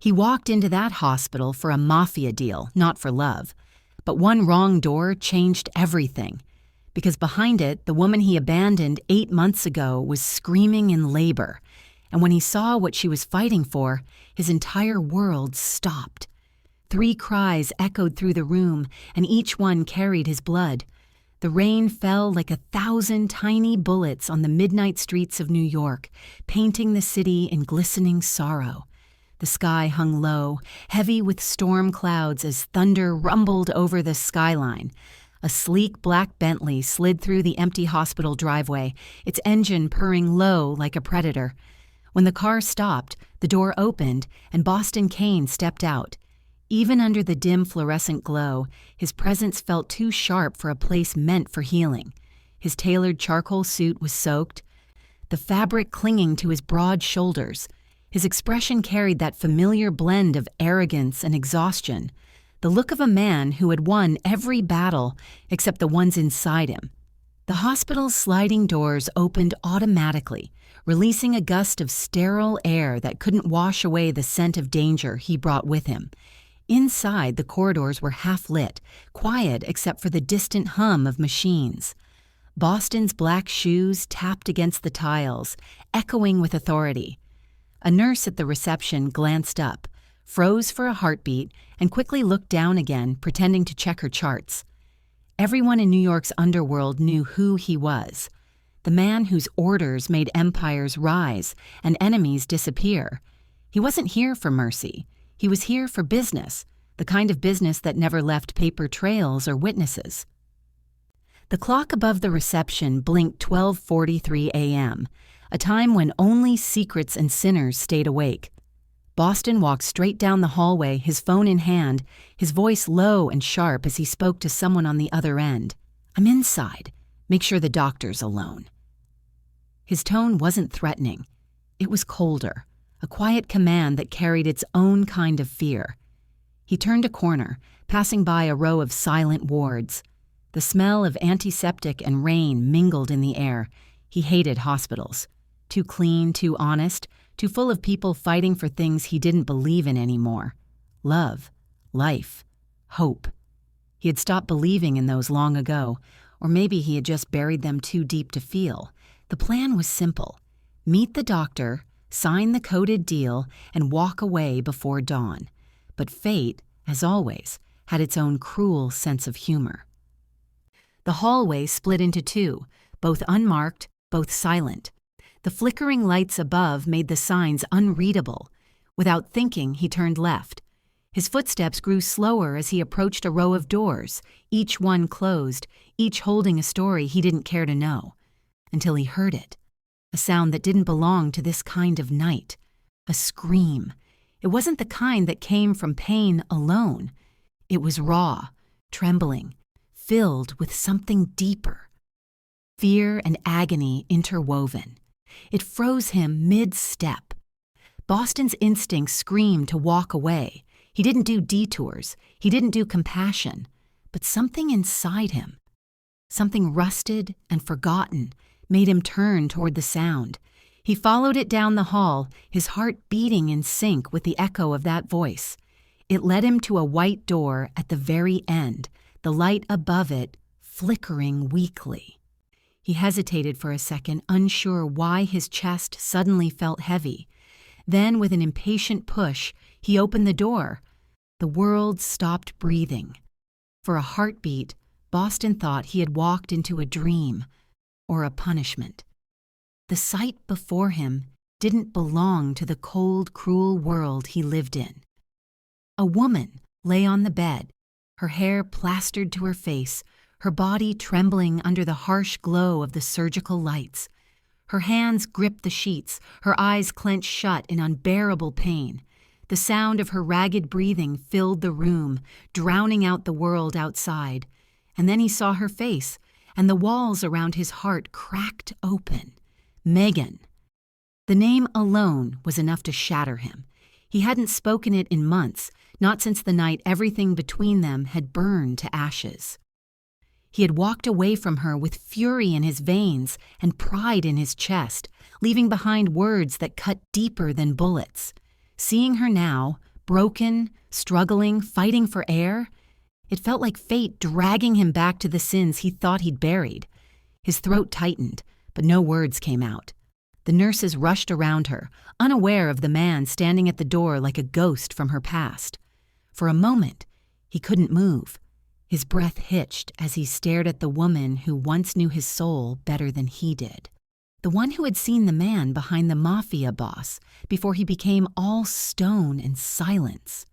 He walked into that hospital for a Mafia deal, not for love. But one wrong door changed everything. Because behind it, the woman he abandoned 8 months ago was screaming in labor. And when he saw what she was fighting for, his entire world stopped. 3 cries echoed through the room, and each one carried his blood. The rain fell like 1,000 tiny bullets on the midnight streets of New York, painting the city in glistening sorrow. The sky hung low, heavy with storm clouds as thunder rumbled over the skyline. A sleek black Bentley slid through the empty hospital driveway, its engine purring low like a predator. When the car stopped, the door opened and Boston Kane stepped out. Even under the dim fluorescent glow, his presence felt too sharp for a place meant for healing. His tailored charcoal suit was soaked, the fabric clinging to his broad shoulders. His expression carried that familiar blend of arrogance and exhaustion, the look of a man who had won every battle except the ones inside him. The hospital's sliding doors opened automatically, releasing a gust of sterile air that couldn't wash away the scent of danger he brought with him. Inside, the corridors were half-lit, quiet except for the distant hum of machines. Boston's black shoes tapped against the tiles, echoing with authority. A nurse at the reception glanced up, froze for a heartbeat, and quickly looked down again, pretending to check her charts. Everyone in New York's underworld knew who he was. The man whose orders made empires rise and enemies disappear. He wasn't here for mercy. He was here for business, the kind of business that never left paper trails or witnesses. The clock above the reception blinked 12:43 a.m., a time when only secrets and sinners stayed awake. Boston walked straight down the hallway, his phone in hand, his voice low and sharp as he spoke to someone on the other end. "I'm inside. Make sure the doctor's alone." His tone wasn't threatening. It was colder, a quiet command that carried its own kind of fear. He turned a corner, passing by a row of silent wards. The smell of antiseptic and rain mingled in the air. He hated hospitals. Too clean, too honest, too full of people fighting for things he didn't believe in anymore. Love, life, hope. He had stopped believing in those long ago, or maybe he had just buried them too deep to feel. The plan was simple. Meet the doctor, sign the coded deal, and walk away before dawn. But fate, as always, had its own cruel sense of humor. The hallway split into 2, both unmarked, both silent. The flickering lights above made the signs unreadable. Without thinking, he turned left. His footsteps grew slower as he approached a row of doors, each one closed, each holding a story he didn't care to know. Until he heard it. A sound that didn't belong to this kind of night. A scream. It wasn't the kind that came from pain alone. It was raw, trembling, filled with something deeper. Fear and agony interwoven. It froze him mid-step. Boston's instinct screamed to walk away. He didn't do detours. He didn't do compassion. But something inside him, something rusted and forgotten, made him turn toward the sound. He followed it down the hall, his heart beating in sync with the echo of that voice. It led him to a white door at the very end, the light above it flickering weakly. He hesitated for a second, unsure why his chest suddenly felt heavy. Then, with an impatient push, he opened the door. The world stopped breathing. For a heartbeat, Boston thought he had walked into a dream or a punishment. The sight before him didn't belong to the cold, cruel world he lived in. A woman lay on the bed, her hair plastered to her face, her body trembling under the harsh glow of the surgical lights. Her hands gripped the sheets, her eyes clenched shut in unbearable pain. The sound of her ragged breathing filled the room, drowning out the world outside. And then he saw her face, and the walls around his heart cracked open. Megan. The name alone was enough to shatter him. He hadn't spoken it in months, not since the night everything between them had burned to ashes. He had walked away from her with fury in his veins and pride in his chest, leaving behind words that cut deeper than bullets. Seeing her now, broken, struggling, fighting for air. It felt like fate dragging him back to the sins he thought he'd buried. His throat tightened, but no words came out. The nurses rushed around her, unaware of the man standing at the door like a ghost from her past. For a moment, he couldn't move. His breath hitched as he stared at the woman who once knew his soul better than he did. The one who had seen the man behind the Mafia boss before he became all stone and silence.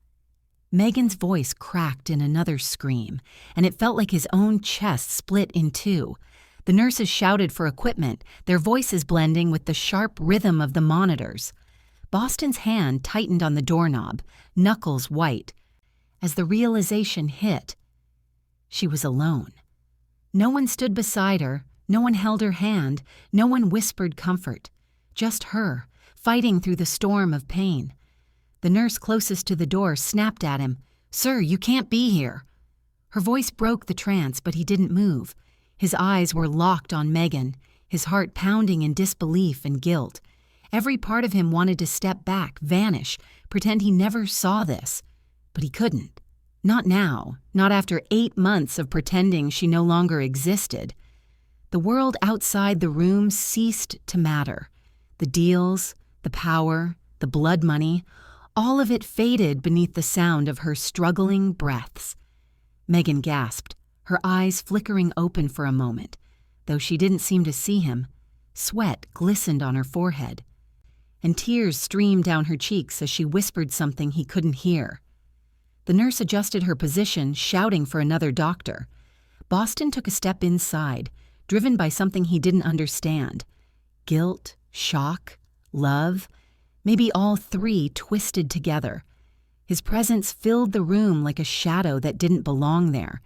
Megan's voice cracked in another scream, and it felt like his own chest split in two. The nurses shouted for equipment, their voices blending with the sharp rhythm of the monitors. Boston's hand tightened on the doorknob, knuckles white. As the realization hit, she was alone. No one stood beside her, no one held her hand, no one whispered comfort. Just her, fighting through the storm of pain. The nurse closest to the door snapped at him, "Sir, you can't be here." Her voice broke the trance, but he didn't move. His eyes were locked on Megan, his heart pounding in disbelief and guilt. Every part of him wanted to step back, vanish, pretend he never saw this. But he couldn't. Not now, not after 8 months of pretending she no longer existed. The world outside the room ceased to matter. The deals, the power, the blood money, all of it faded beneath the sound of her struggling breaths. Megan gasped, her eyes flickering open for a moment. Though she didn't seem to see him, sweat glistened on her forehead, and tears streamed down her cheeks as she whispered something he couldn't hear. The nurse adjusted her position, shouting for another doctor. Boston took a step inside, driven by something he didn't understand. Guilt, shock, love, maybe all three twisted together. His presence filled the room like a shadow that didn't belong there.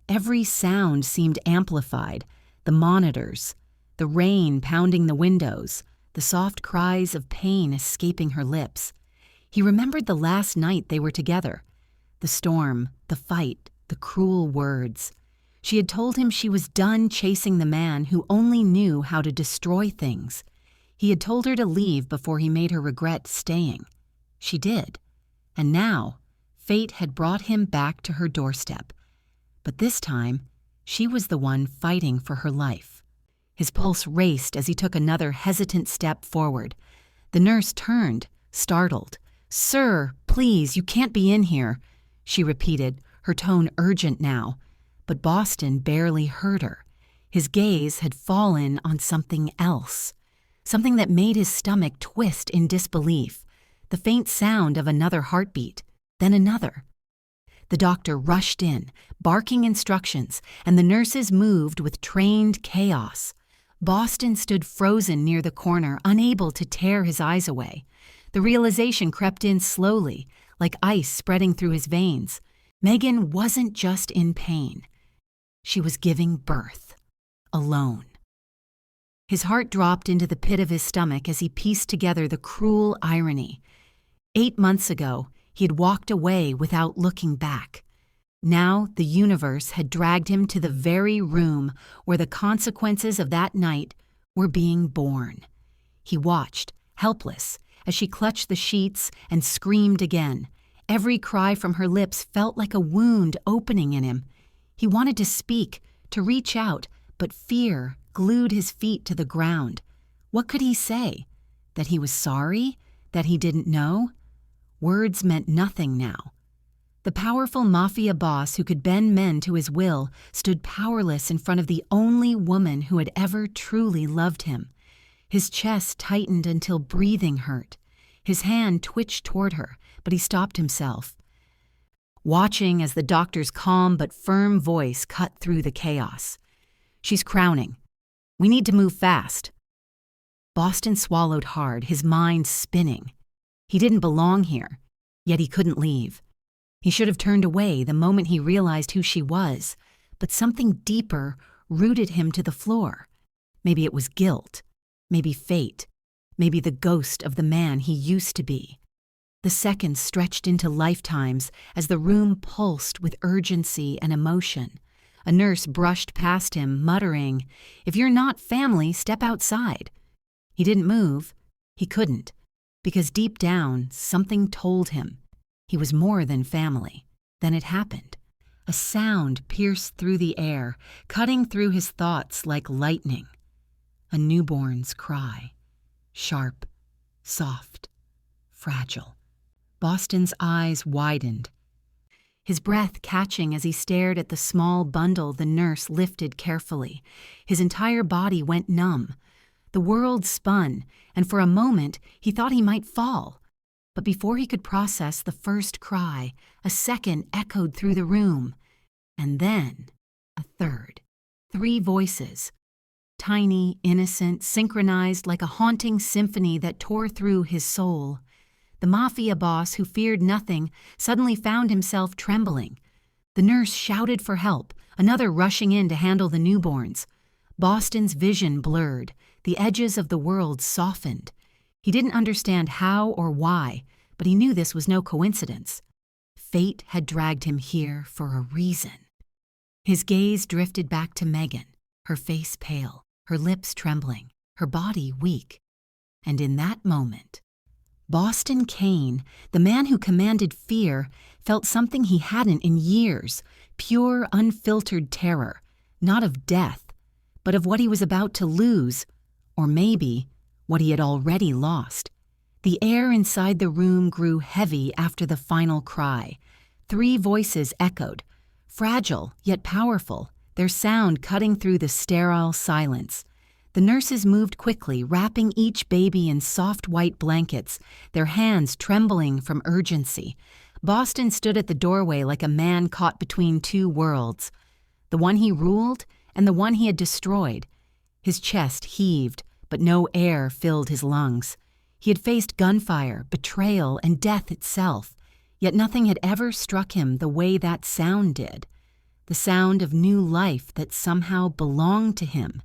Every sound seemed amplified. The monitors, the rain pounding the windows, the soft cries of pain escaping her lips. He remembered the last night they were together. The storm, the fight, the cruel words. She had told him she was done chasing the man who only knew how to destroy things. He had told her to leave before he made her regret staying. She did. And now, fate had brought him back to her doorstep. But this time, she was the one fighting for her life. His pulse raced as he took another hesitant step forward. The nurse turned, startled. "Sir, please, you can't be in here," she repeated, her tone urgent now. But Boston barely heard her. His gaze had fallen on something else, something that made his stomach twist in disbelief, the faint sound of another heartbeat, then another. The doctor rushed in, barking instructions, and the nurses moved with trained chaos. Boston stood frozen near the corner, unable to tear his eyes away. The realization crept in slowly, like ice spreading through his veins. Megan wasn't just in pain. She was giving birth, alone. His heart dropped into the pit of his stomach as he pieced together the cruel irony. 8 months ago, he had walked away without looking back. Now the universe had dragged him to the very room where the consequences of that night were being born. He watched, helpless, as she clutched the sheets and screamed again. Every cry from her lips felt like a wound opening in him. He wanted to speak, to reach out, but fear glued his feet to the ground. What could he say? That he was sorry? That he didn't know? Words meant nothing now. The powerful Mafia boss who could bend men to his will stood powerless in front of the only woman who had ever truly loved him. His chest tightened until breathing hurt. His hand twitched toward her, but he stopped himself, watching as the doctor's calm but firm voice cut through the chaos. "She's crowning. We need to move fast." Boston swallowed hard, his mind spinning. He didn't belong here, yet he couldn't leave. He should have turned away the moment he realized who she was, but something deeper rooted him to the floor. Maybe it was guilt, maybe fate, maybe the ghost of the man he used to be. The seconds stretched into lifetimes as the room pulsed with urgency and emotion. A nurse brushed past him, muttering, "If you're not family, step outside." He didn't move. He couldn't, because deep down, something told him He was more than family. Then it happened. A sound pierced through the air, cutting through his thoughts like lightning. A newborn's cry. Sharp, soft, fragile. Boston's eyes widened, his breath catching as he stared at the small bundle the nurse lifted carefully. His entire body went numb. The world spun, and for a moment he thought he might fall. But before he could process the first cry, a second echoed through the room. And then a third. 3 voices. Tiny, innocent, synchronized like a haunting symphony that tore through his soul. The Mafia boss, who feared nothing, suddenly found himself trembling. The nurse shouted for help, another rushing in to handle the newborns. Boston's vision blurred, the edges of the world softened. He didn't understand how or why, but he knew this was no coincidence. Fate had dragged him here for a reason. His gaze drifted back to Megan, her face pale, her lips trembling, her body weak. And in that moment, Boston Kane, the man who commanded fear, felt something he hadn't in years, pure, unfiltered terror, not of death, but of what he was about to lose, or maybe what he had already lost. The air inside the room grew heavy after the final cry. 3 voices echoed, fragile yet powerful, their sound cutting through the sterile silence. The nurses moved quickly, wrapping each baby in soft white blankets, their hands trembling from urgency. Boston stood at the doorway like a man caught between 2 worlds, the one he ruled and the one he had destroyed. His chest heaved, but no air filled his lungs. He had faced gunfire, betrayal, and death itself, yet nothing had ever struck him the way that sound did. The sound of new life that somehow belonged to him.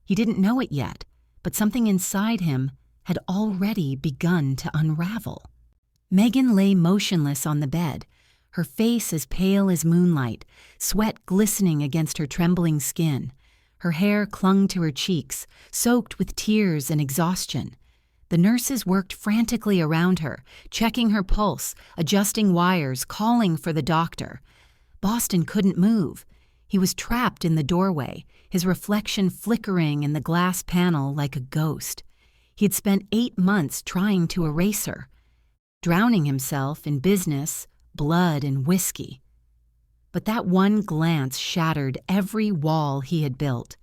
He didn't know it yet, but something inside him had already begun to unravel. Megan lay motionless on the bed, her face as pale as moonlight, sweat glistening against her trembling skin. Her hair clung to her cheeks, soaked with tears and exhaustion. The nurses worked frantically around her, checking her pulse, adjusting wires, calling for the doctor. Boston couldn't move. He was trapped in the doorway, his reflection flickering in the glass panel like a ghost. He had spent 8 months trying to erase her, drowning himself in business, blood, and whiskey. But that one glance shattered every wall he had built.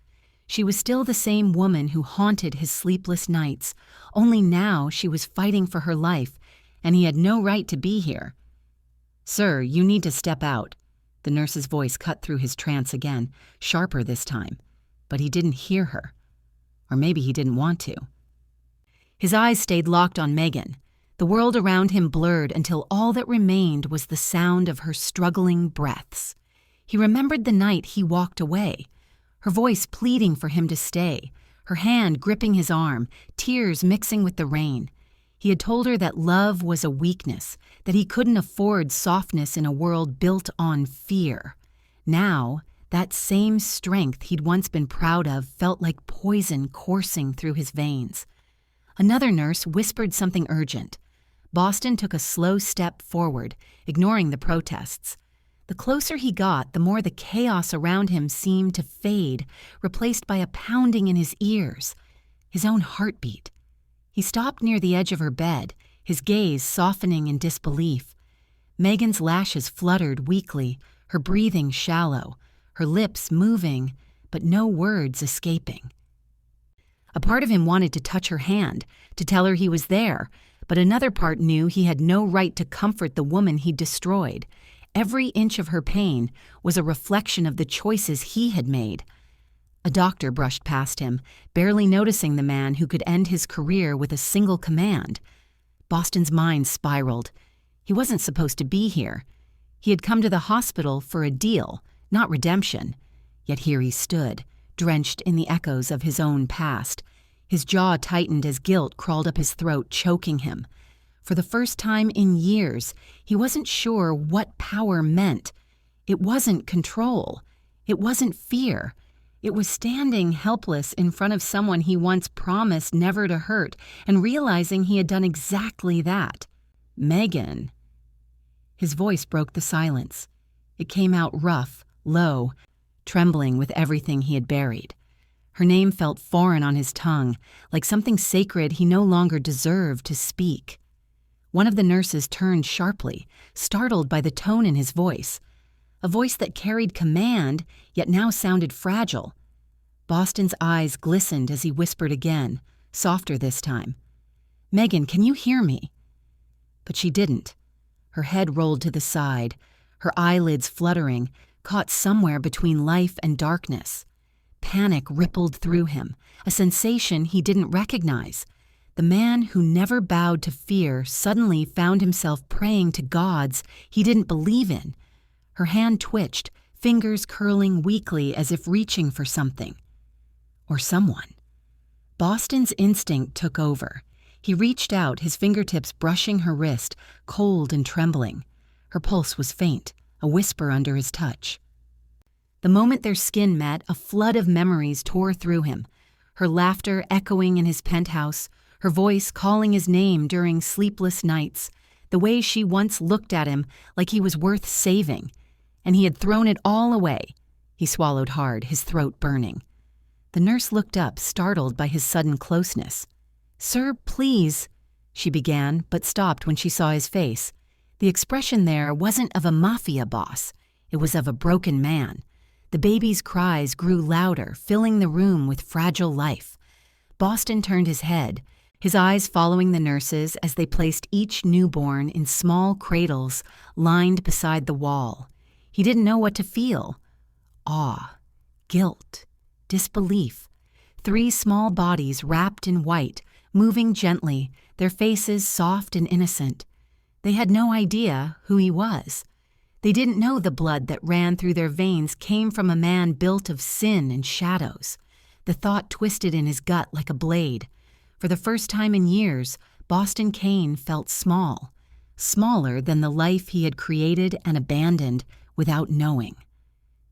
She was still the same woman who haunted his sleepless nights, only now she was fighting for her life, and he had no right to be here. "Sir, you need to step out." The nurse's voice cut through his trance again, sharper this time, but he didn't hear her. Or maybe he didn't want to. His eyes stayed locked on Megan. The world around him blurred until all that remained was the sound of her struggling breaths. He remembered the night he walked away, her voice pleading for him to stay, her hand gripping his arm, tears mixing with the rain. He had told her that love was a weakness, that he couldn't afford softness in a world built on fear. Now, that same strength he'd once been proud of felt like poison coursing through his veins. Another nurse whispered something urgent. Boston took a slow step forward, ignoring the protests. The closer he got, the more the chaos around him seemed to fade, replaced by a pounding in his ears, his own heartbeat. He stopped near the edge of her bed, his gaze softening in disbelief. Megan's lashes fluttered weakly, her breathing shallow, her lips moving, but no words escaping. A part of him wanted to touch her hand, to tell her he was there, but another part knew he had no right to comfort the woman he'd destroyed. Every inch of her pain was a reflection of the choices he had made. A doctor brushed past him, barely noticing the man who could end his career with a single command. Boston's mind spiraled. He wasn't supposed to be here. He had come to the hospital for a deal, not redemption. Yet here he stood, drenched in the echoes of his own past. His jaw tightened as guilt crawled up his throat, choking him. For the first time in years, he wasn't sure what power meant. It wasn't control. It wasn't fear. It was standing helpless in front of someone he once promised never to hurt and realizing he had done exactly that. Megan. His voice broke the silence. It came out rough, low, trembling with everything he had buried. Her name felt foreign on his tongue, like something sacred he no longer deserved to speak. One of the nurses turned sharply, startled by the tone in his voice, a voice that carried command, yet now sounded fragile. Boston's eyes glistened as he whispered again, softer this time. "Megan, can you hear me?" But she didn't. Her head rolled to the side, her eyelids fluttering, caught somewhere between life and darkness. Panic rippled through him, a sensation he didn't recognize. The man who never bowed to fear suddenly found himself praying to gods he didn't believe in. Her hand twitched, fingers curling weakly as if reaching for something. Or someone. Boston's instinct took over. He reached out, his fingertips brushing her wrist, cold and trembling. Her pulse was faint, a whisper under his touch. The moment their skin met, a flood of memories tore through him. Her laughter echoing in his penthouse, her voice calling his name during sleepless nights, the way she once looked at him like he was worth saving. And he had thrown it all away. He swallowed hard, his throat burning. The nurse looked up, startled by his sudden closeness. "Sir, please," she began, but stopped when she saw his face. The expression there wasn't of a mafia boss. It was of a broken man. The baby's cries grew louder, filling the room with fragile life. Boston turned his head, his eyes following the nurses as they placed each newborn in small cradles lined beside the wall. He didn't know what to feel. Awe, guilt, disbelief. 3 small bodies wrapped in white, moving gently, their faces soft and innocent. They had no idea who he was. They didn't know the blood that ran through their veins came from a man built of sin and shadows. The thought twisted in his gut like a blade. For the first time in years, Boston Kane felt small, smaller than the life he had created and abandoned without knowing.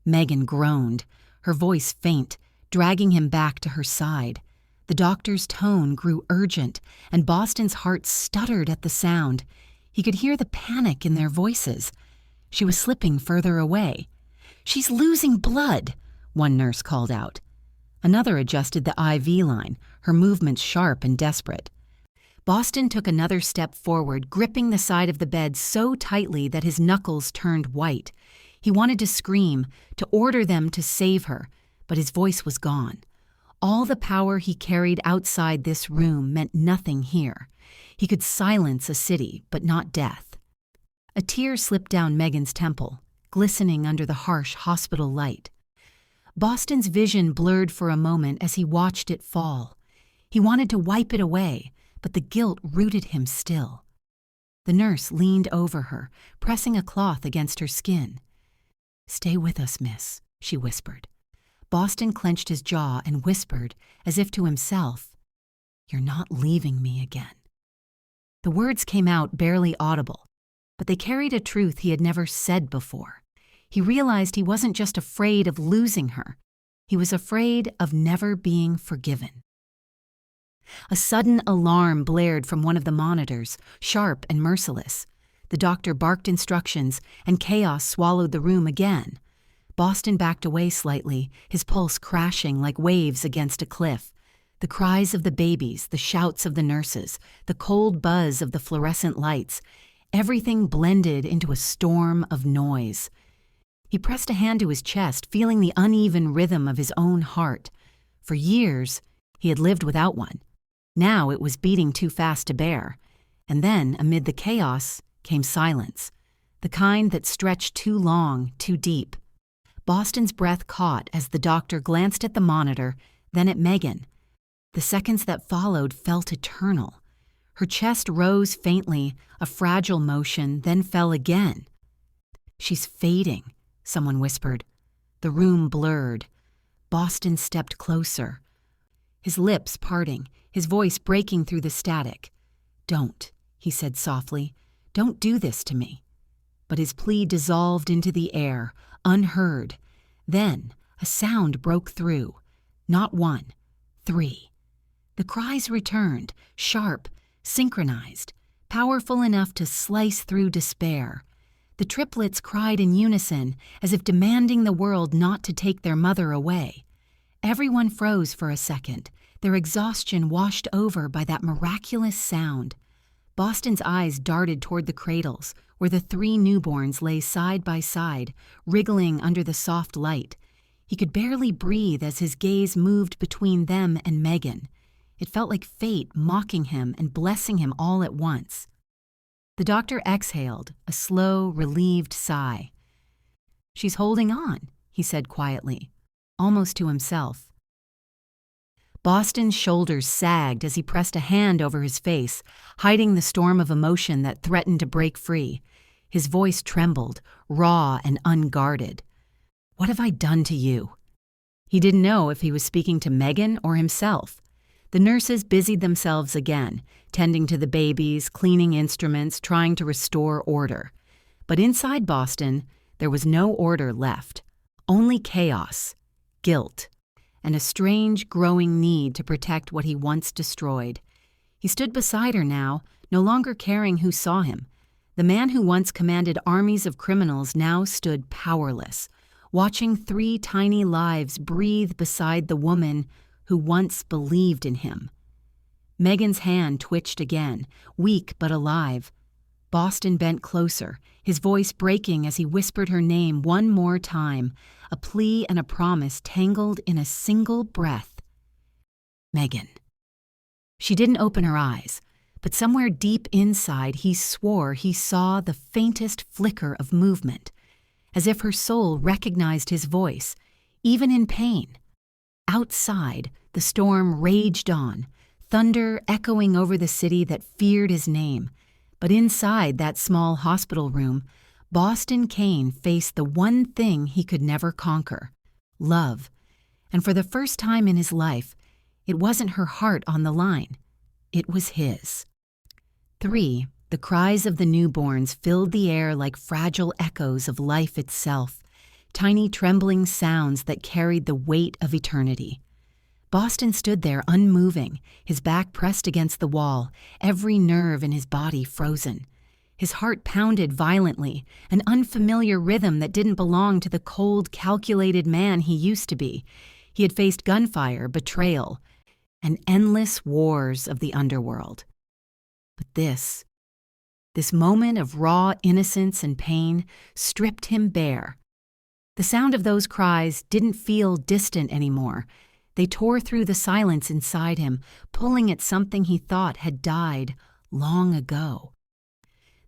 Megan groaned, her voice faint, dragging him back to her side. The doctor's tone grew urgent, and Boston's heart stuttered at the sound. He could hear the panic in their voices. She was slipping further away. "She's losing blood," one nurse called out. Another adjusted the IV line, her movements sharp and desperate. Boston took another step forward, gripping the side of the bed so tightly that his knuckles turned white. He wanted to scream, to order them to save her, but his voice was gone. All the power he carried outside this room meant nothing here. He could silence a city, but not death. A tear slipped down Megan's temple, glistening under the harsh hospital light. Boston's vision blurred for a moment as he watched it fall. He wanted to wipe it away, but the guilt rooted him still. The nurse leaned over her, pressing a cloth against her skin. "Stay with us, miss," she whispered. Boston clenched his jaw and whispered, as if to himself, "You're not leaving me again." The words came out barely audible, but they carried a truth he had never said before. He realized he wasn't just afraid of losing her. He was afraid of never being forgiven. A sudden alarm blared from one of the monitors, sharp and merciless. The doctor barked instructions, and chaos swallowed the room again. Boston backed away slightly, his pulse crashing like waves against a cliff. The cries of the babies, the shouts of the nurses, the cold buzz of the fluorescent lights, everything blended into a storm of noise. He pressed a hand to his chest, feeling the uneven rhythm of his own heart. For years, he had lived without one. Now it was beating too fast to bear. And then, amid the chaos, came silence, the kind that stretched too long, too deep. Boston's breath caught as the doctor glanced at the monitor, then at Megan. The seconds that followed felt eternal. Her chest rose faintly, a fragile motion, then fell again. "She's fading," someone whispered. The room blurred. Boston stepped closer, his lips parting, his voice breaking through the static. "Don't," he said softly. "Don't do this to me." But his plea dissolved into the air, unheard. Then a sound broke through. Not 1, 3. The cries returned, sharp, synchronized, powerful enough to slice through despair. The triplets cried in unison, as if demanding the world not to take their mother away. Everyone froze for a second, their exhaustion washed over by that miraculous sound. Boston's eyes darted toward the cradles, where the 3 newborns lay side by side, wriggling under the soft light. He could barely breathe as his gaze moved between them and Megan. It felt like fate mocking him and blessing him all at once. The doctor exhaled, a slow, relieved sigh. "She's holding on," he said quietly, almost to himself. Boston's shoulders sagged as he pressed a hand over his face, hiding the storm of emotion that threatened to break free. His voice trembled, raw and unguarded. "What have I done to you?" He didn't know if he was speaking to Megan or himself. The nurses busied themselves again, tending to the babies, cleaning instruments, trying to restore order. But inside Boston, there was no order left. Only chaos, guilt, and a strange, growing need to protect what he once destroyed. He stood beside her now, no longer caring who saw him. The man who once commanded armies of criminals now stood powerless, watching 3 tiny lives breathe beside the woman who once believed in him. Megan's hand twitched again, weak but alive. Boston bent closer, his voice breaking as he whispered her name one more time, a plea and a promise tangled in a single breath. "Megan." She didn't open her eyes, but somewhere deep inside he swore he saw the faintest flicker of movement, as if her soul recognized his voice, even in pain. Outside, the storm raged on, thunder echoing over the city that feared his name. But inside that small hospital room, Boston Kane faced the one thing he could never conquer: love. And for the first time in his life, it wasn't her heart on the line. It was his. 3. The cries of the newborns filled the air like fragile echoes of life itself, tiny trembling sounds that carried the weight of eternity. Boston stood there unmoving, his back pressed against the wall, every nerve in his body frozen. His heart pounded violently, an unfamiliar rhythm that didn't belong to the cold, calculated man he used to be. He had faced gunfire, betrayal, and endless wars of the underworld. But this moment of raw innocence and pain stripped him bare. The sound of those cries didn't feel distant anymore. They tore through the silence inside him, pulling at something he thought had died long ago.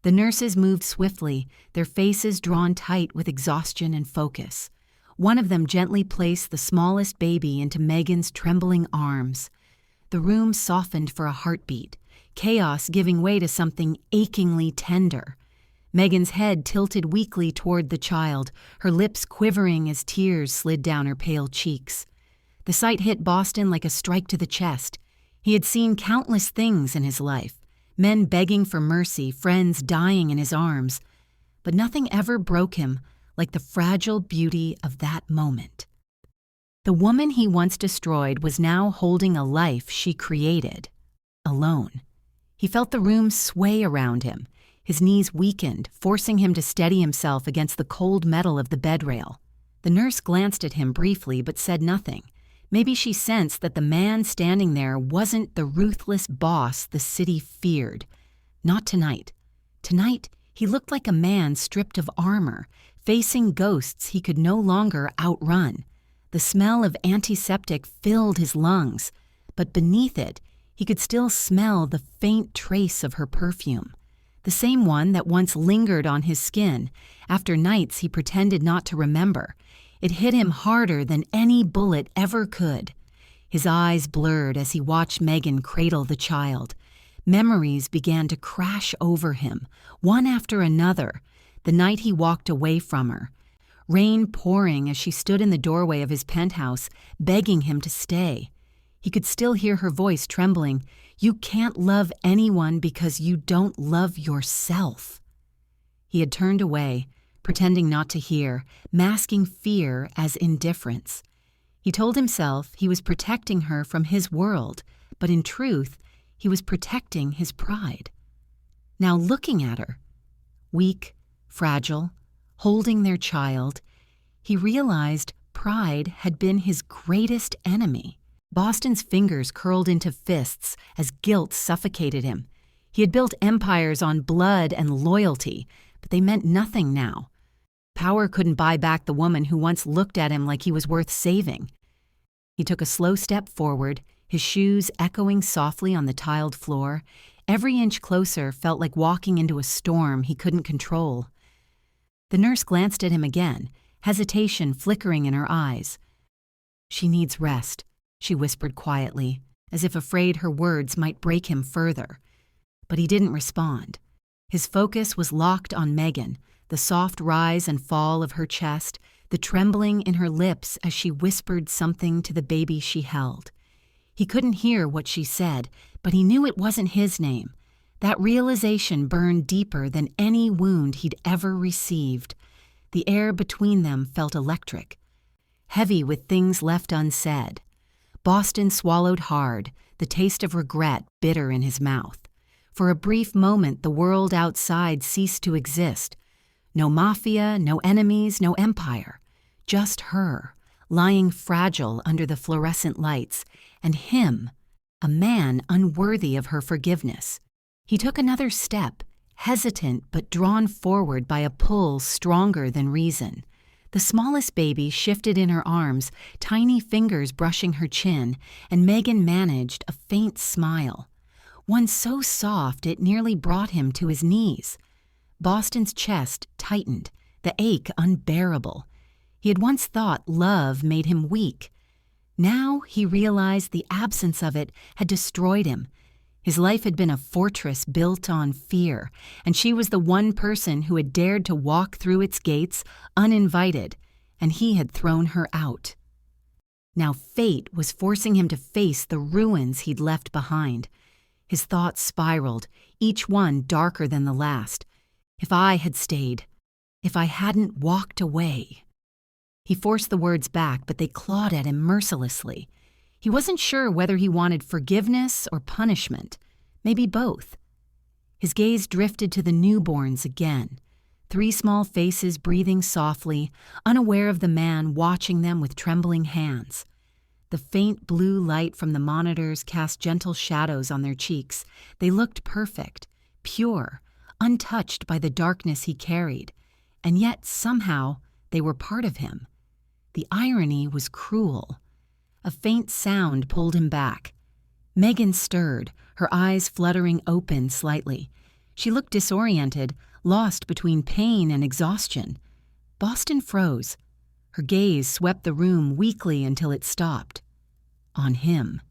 The nurses moved swiftly, their faces drawn tight with exhaustion and focus. One of them gently placed the smallest baby into Megan's trembling arms. The room softened for a heartbeat, chaos giving way to something achingly tender. Megan's head tilted weakly toward the child, her lips quivering as tears slid down her pale cheeks. The sight hit Boston like a strike to the chest. He had seen countless things in his life, men begging for mercy, friends dying in his arms, but nothing ever broke him like the fragile beauty of that moment. The woman he once destroyed was now holding a life she created, alone. He felt the room sway around him. His knees weakened, forcing him to steady himself against the cold metal of the bed rail. The nurse glanced at him briefly but said nothing. Maybe she sensed that the man standing there wasn't the ruthless boss the city feared. Not tonight. Tonight, he looked like a man stripped of armor, facing ghosts he could no longer outrun. The smell of antiseptic filled his lungs, but beneath it, he could still smell the faint trace of her perfume. The same one that once lingered on his skin, after nights he pretended not to remember. It hit him harder than any bullet ever could. His eyes blurred as he watched Megan cradle the child. Memories began to crash over him, one after another. The night he walked away from her. Rain pouring as she stood in the doorway of his penthouse, begging him to stay. He could still hear her voice trembling. "You can't love anyone because you don't love yourself." He had turned away, pretending not to hear, masking fear as indifference. He told himself he was protecting her from his world, but in truth, he was protecting his pride. Now looking at her, weak, fragile, holding their child, he realized pride had been his greatest enemy. Boston's fingers curled into fists as guilt suffocated him. He had built empires on blood and loyalty, but they meant nothing now. Power couldn't buy back the woman who once looked at him like he was worth saving. He took a slow step forward, his shoes echoing softly on the tiled floor. Every inch closer felt like walking into a storm he couldn't control. The nurse glanced at him again, hesitation flickering in her eyes. "She needs rest," she whispered quietly, as if afraid her words might break him further. But he didn't respond. His focus was locked on Megan, the soft rise and fall of her chest, the trembling in her lips as she whispered something to the baby she held. He couldn't hear what she said, but he knew it wasn't his name. That realization burned deeper than any wound he'd ever received. The air between them felt electric, heavy with things left unsaid. Boston swallowed hard, the taste of regret bitter in his mouth. For a brief moment, the world outside ceased to exist. No Mafia, no enemies, no empire. Just her, lying fragile under the fluorescent lights, and him, a man unworthy of her forgiveness. He took another step, hesitant but drawn forward by a pull stronger than reason. The smallest baby shifted in her arms, tiny fingers brushing her chin, and Megan managed a faint smile. One so soft it nearly brought him to his knees. Boston's chest tightened, the ache unbearable. He had once thought love made him weak. Now he realized the absence of it had destroyed him. His life had been a fortress built on fear, and she was the one person who had dared to walk through its gates uninvited, and he had thrown her out. Now fate was forcing him to face the ruins he'd left behind. His thoughts spiraled, each one darker than the last. If I had stayed, if I hadn't walked away. He forced the words back, but they clawed at him mercilessly. He wasn't sure whether he wanted forgiveness or punishment, maybe both. His gaze drifted to the newborns again, 3 small faces breathing softly, unaware of the man watching them with trembling hands. The faint blue light from the monitors cast gentle shadows on their cheeks. They looked perfect, pure, untouched by the darkness he carried, and yet somehow they were part of him. The irony was cruel. A faint sound pulled him back. Megan stirred, her eyes fluttering open slightly. She looked disoriented, lost between pain and exhaustion. Boston froze. Her gaze swept the room weakly until it stopped. On him.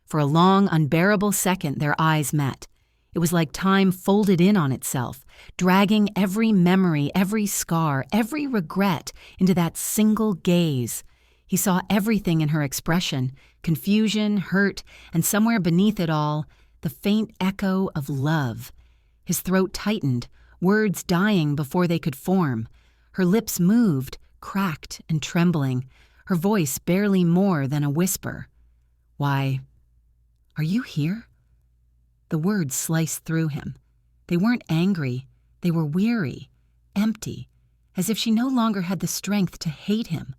For a long, unbearable second, their eyes met. It was like time folded in on itself, dragging every memory, every scar, every regret into that single gaze. He saw everything in her expression, confusion, hurt, and somewhere beneath it all, the faint echo of love. His throat tightened, words dying before they could form. Her lips moved, cracked and trembling, her voice barely more than a whisper. "Why, are you here?" The words sliced through him. They weren't angry, they were weary, empty, as if she no longer had the strength to hate him.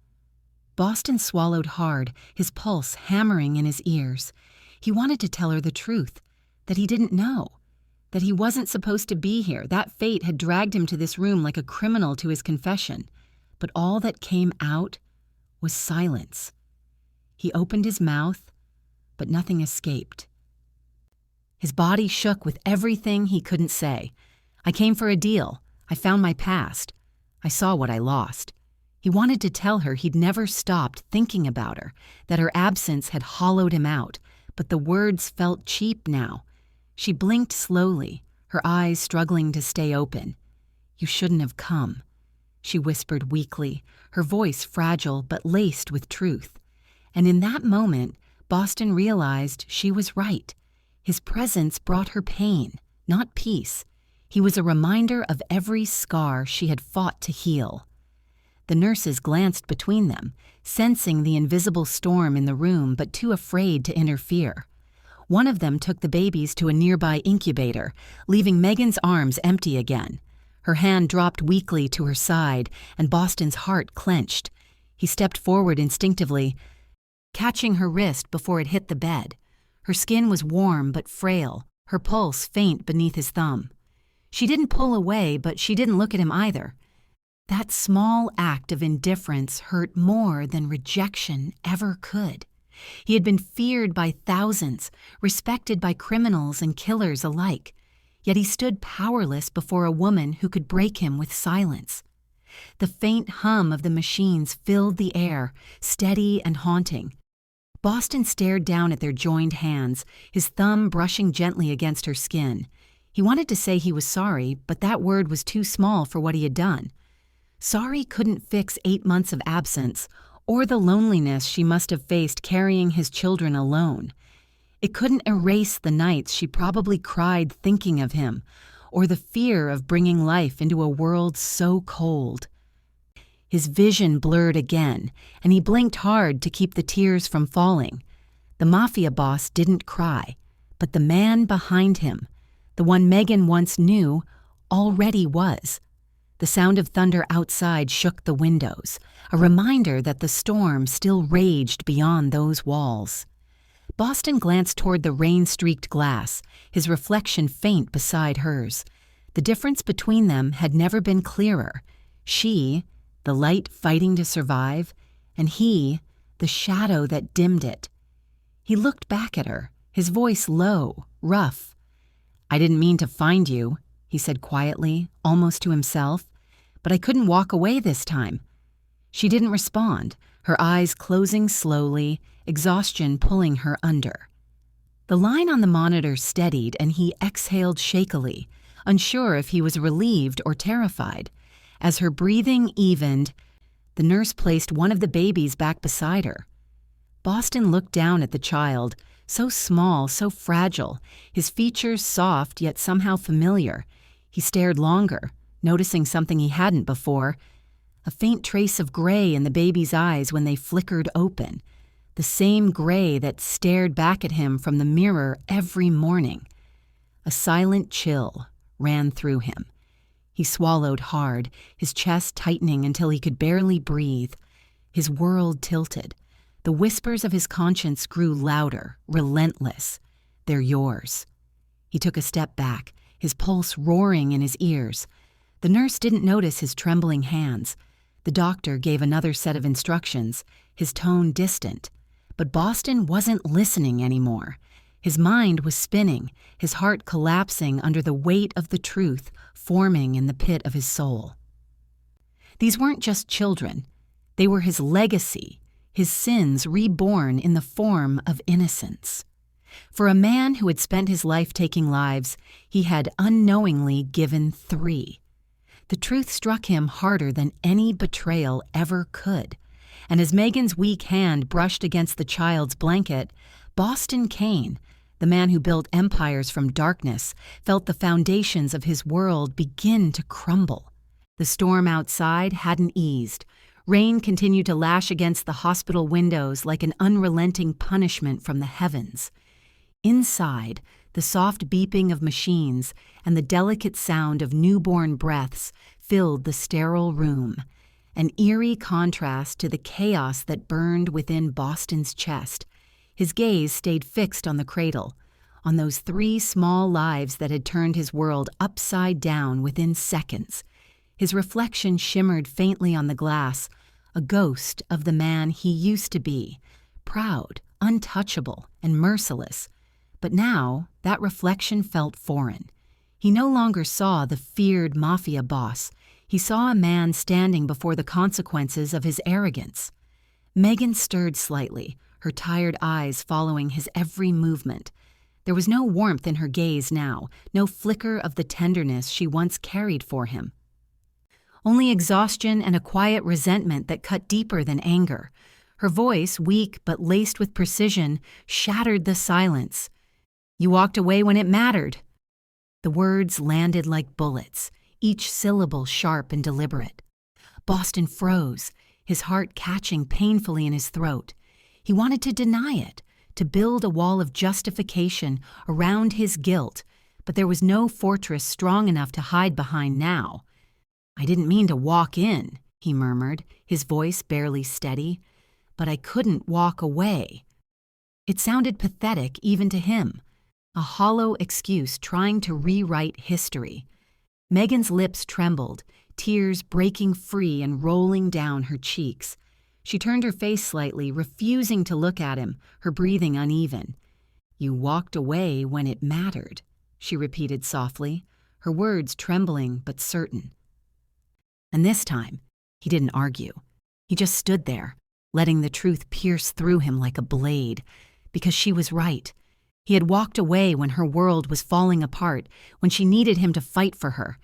Boston swallowed hard, his pulse hammering in his ears. He wanted to tell her the truth, that he didn't know, that he wasn't supposed to be here, that fate had dragged him to this room like a criminal to his confession. But all that came out was silence. He opened his mouth, but nothing escaped. His body shook with everything he couldn't say. "I came for a deal. I found my past. I saw what I lost." He wanted to tell her he'd never stopped thinking about her, that her absence had hollowed him out, but the words felt cheap now. She blinked slowly, her eyes struggling to stay open. "You shouldn't have come," she whispered weakly, her voice fragile but laced with truth. And in that moment, Boston realized she was right. His presence brought her pain, not peace. He was a reminder of every scar she had fought to heal. The nurses glanced between them, sensing the invisible storm in the room but too afraid to interfere. One of them took the babies to a nearby incubator, leaving Megan's arms empty again. Her hand dropped weakly to her side, and Boston's heart clenched. He stepped forward instinctively, catching her wrist before it hit the bed. Her skin was warm but frail, her pulse faint beneath his thumb. She didn't pull away, but she didn't look at him either. That small act of indifference hurt more than rejection ever could. He had been feared by thousands, respected by criminals and killers alike, yet he stood powerless before a woman who could break him with silence. The faint hum of the machines filled the air, steady and haunting. Boston stared down at their joined hands, his thumb brushing gently against her skin. He wanted to say he was sorry, but that word was too small for what he had done. Sorry couldn't fix 8 months of absence, or the loneliness she must have faced carrying his children alone. It couldn't erase the nights she probably cried thinking of him, or the fear of bringing life into a world so cold. His vision blurred again, and he blinked hard to keep the tears from falling. The Mafia boss didn't cry, but the man behind him, the one Megan once knew, already was. The sound of thunder outside shook the windows, a reminder that the storm still raged beyond those walls. Boston glanced toward the rain-streaked glass, his reflection faint beside hers. The difference between them had never been clearer. She, the light fighting to survive, and he, the shadow that dimmed it. He looked back at her, his voice low, rough. "I didn't mean to find you," he said quietly, almost to himself, "but I couldn't walk away this time." She didn't respond, her eyes closing slowly, exhaustion pulling her under. The line on the monitor steadied and he exhaled shakily, unsure if he was relieved or terrified. As her breathing evened, the nurse placed one of the babies back beside her. Boston looked down at the child, so small, so fragile, his features soft yet somehow familiar. He stared longer, noticing something he hadn't before, a faint trace of gray in the baby's eyes when they flickered open, the same gray that stared back at him from the mirror every morning. A silent chill ran through him. He swallowed hard, his chest tightening until he could barely breathe. His world tilted. The whispers of his conscience grew louder, relentless. "They're yours." He took a step back, his pulse roaring in his ears. The nurse didn't notice his trembling hands. The doctor gave another set of instructions, his tone distant. But Boston wasn't listening anymore. His mind was spinning, his heart collapsing under the weight of the truth forming in the pit of his soul. These weren't just children. They were his legacy, his sins reborn in the form of innocence. For a man who had spent his life taking lives, he had unknowingly given 3. The truth struck him harder than any betrayal ever could. And as Megan's weak hand brushed against the child's blanket, Boston Kane, the man who built empires from darkness, felt the foundations of his world begin to crumble. The storm outside hadn't eased. Rain continued to lash against the hospital windows like an unrelenting punishment from the heavens. Inside, the soft beeping of machines and the delicate sound of newborn breaths filled the sterile room, an eerie contrast to the chaos that burned within Boston's chest. His gaze stayed fixed on the cradle, on those 3 small lives that had turned his world upside down within seconds. His reflection shimmered faintly on the glass, a ghost of the man he used to be, proud, untouchable, and merciless. But now, that reflection felt foreign. He no longer saw the feared Mafia boss. He saw a man standing before the consequences of his arrogance. Megan stirred slightly, her tired eyes following his every movement. There was no warmth in her gaze now, no flicker of the tenderness she once carried for him. Only exhaustion and a quiet resentment that cut deeper than anger. Her voice, weak but laced with precision, shattered the silence. "You walked away when it mattered." The words landed like bullets, each syllable sharp and deliberate. Boston froze, his heart catching painfully in his throat. He wanted to deny it, to build a wall of justification around his guilt, but there was no fortress strong enough to hide behind now. "I didn't mean to walk in," he murmured, his voice barely steady, "but I couldn't walk away." It sounded pathetic even to him, a hollow excuse trying to rewrite history. Megan's lips trembled, tears breaking free and rolling down her cheeks. She turned her face slightly, refusing to look at him, her breathing uneven. "You walked away when it mattered," she repeated softly, her words trembling but certain. And this time, he didn't argue. He just stood there, letting the truth pierce through him like a blade, because she was right. He had walked away when her world was falling apart, when she needed him to fight for her,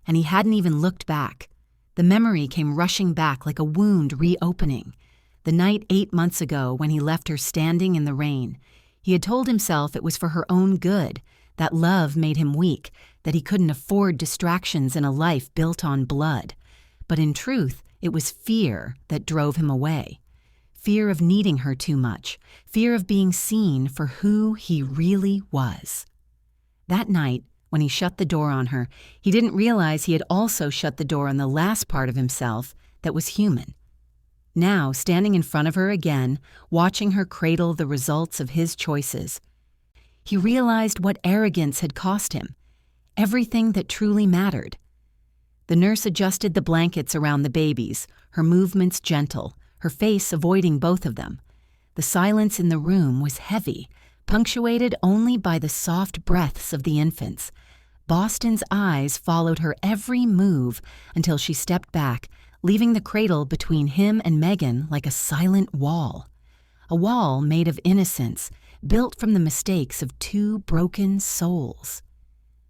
and he hadn't even looked back. The memory came rushing back like a wound reopening. The night 8 months ago when he left her standing in the rain. He had told himself it was for her own good, that love made him weak, that he couldn't afford distractions in a life built on blood. But in truth, it was fear that drove him away. Fear of needing her too much, fear of being seen for who he really was. That night, when he shut the door on her, he didn't realize he had also shut the door on the last part of himself that was human. Now, standing in front of her again, watching her cradle the results of his choices, he realized what arrogance had cost him, everything that truly mattered. The nurse adjusted the blankets around the babies, her movements gentle, her face avoiding both of them. The silence in the room was heavy, punctuated only by the soft breaths of the infants. Boston's eyes followed her every move until she stepped back, leaving the cradle between him and Megan like a silent wall. A wall made of innocence, built from the mistakes of two broken souls.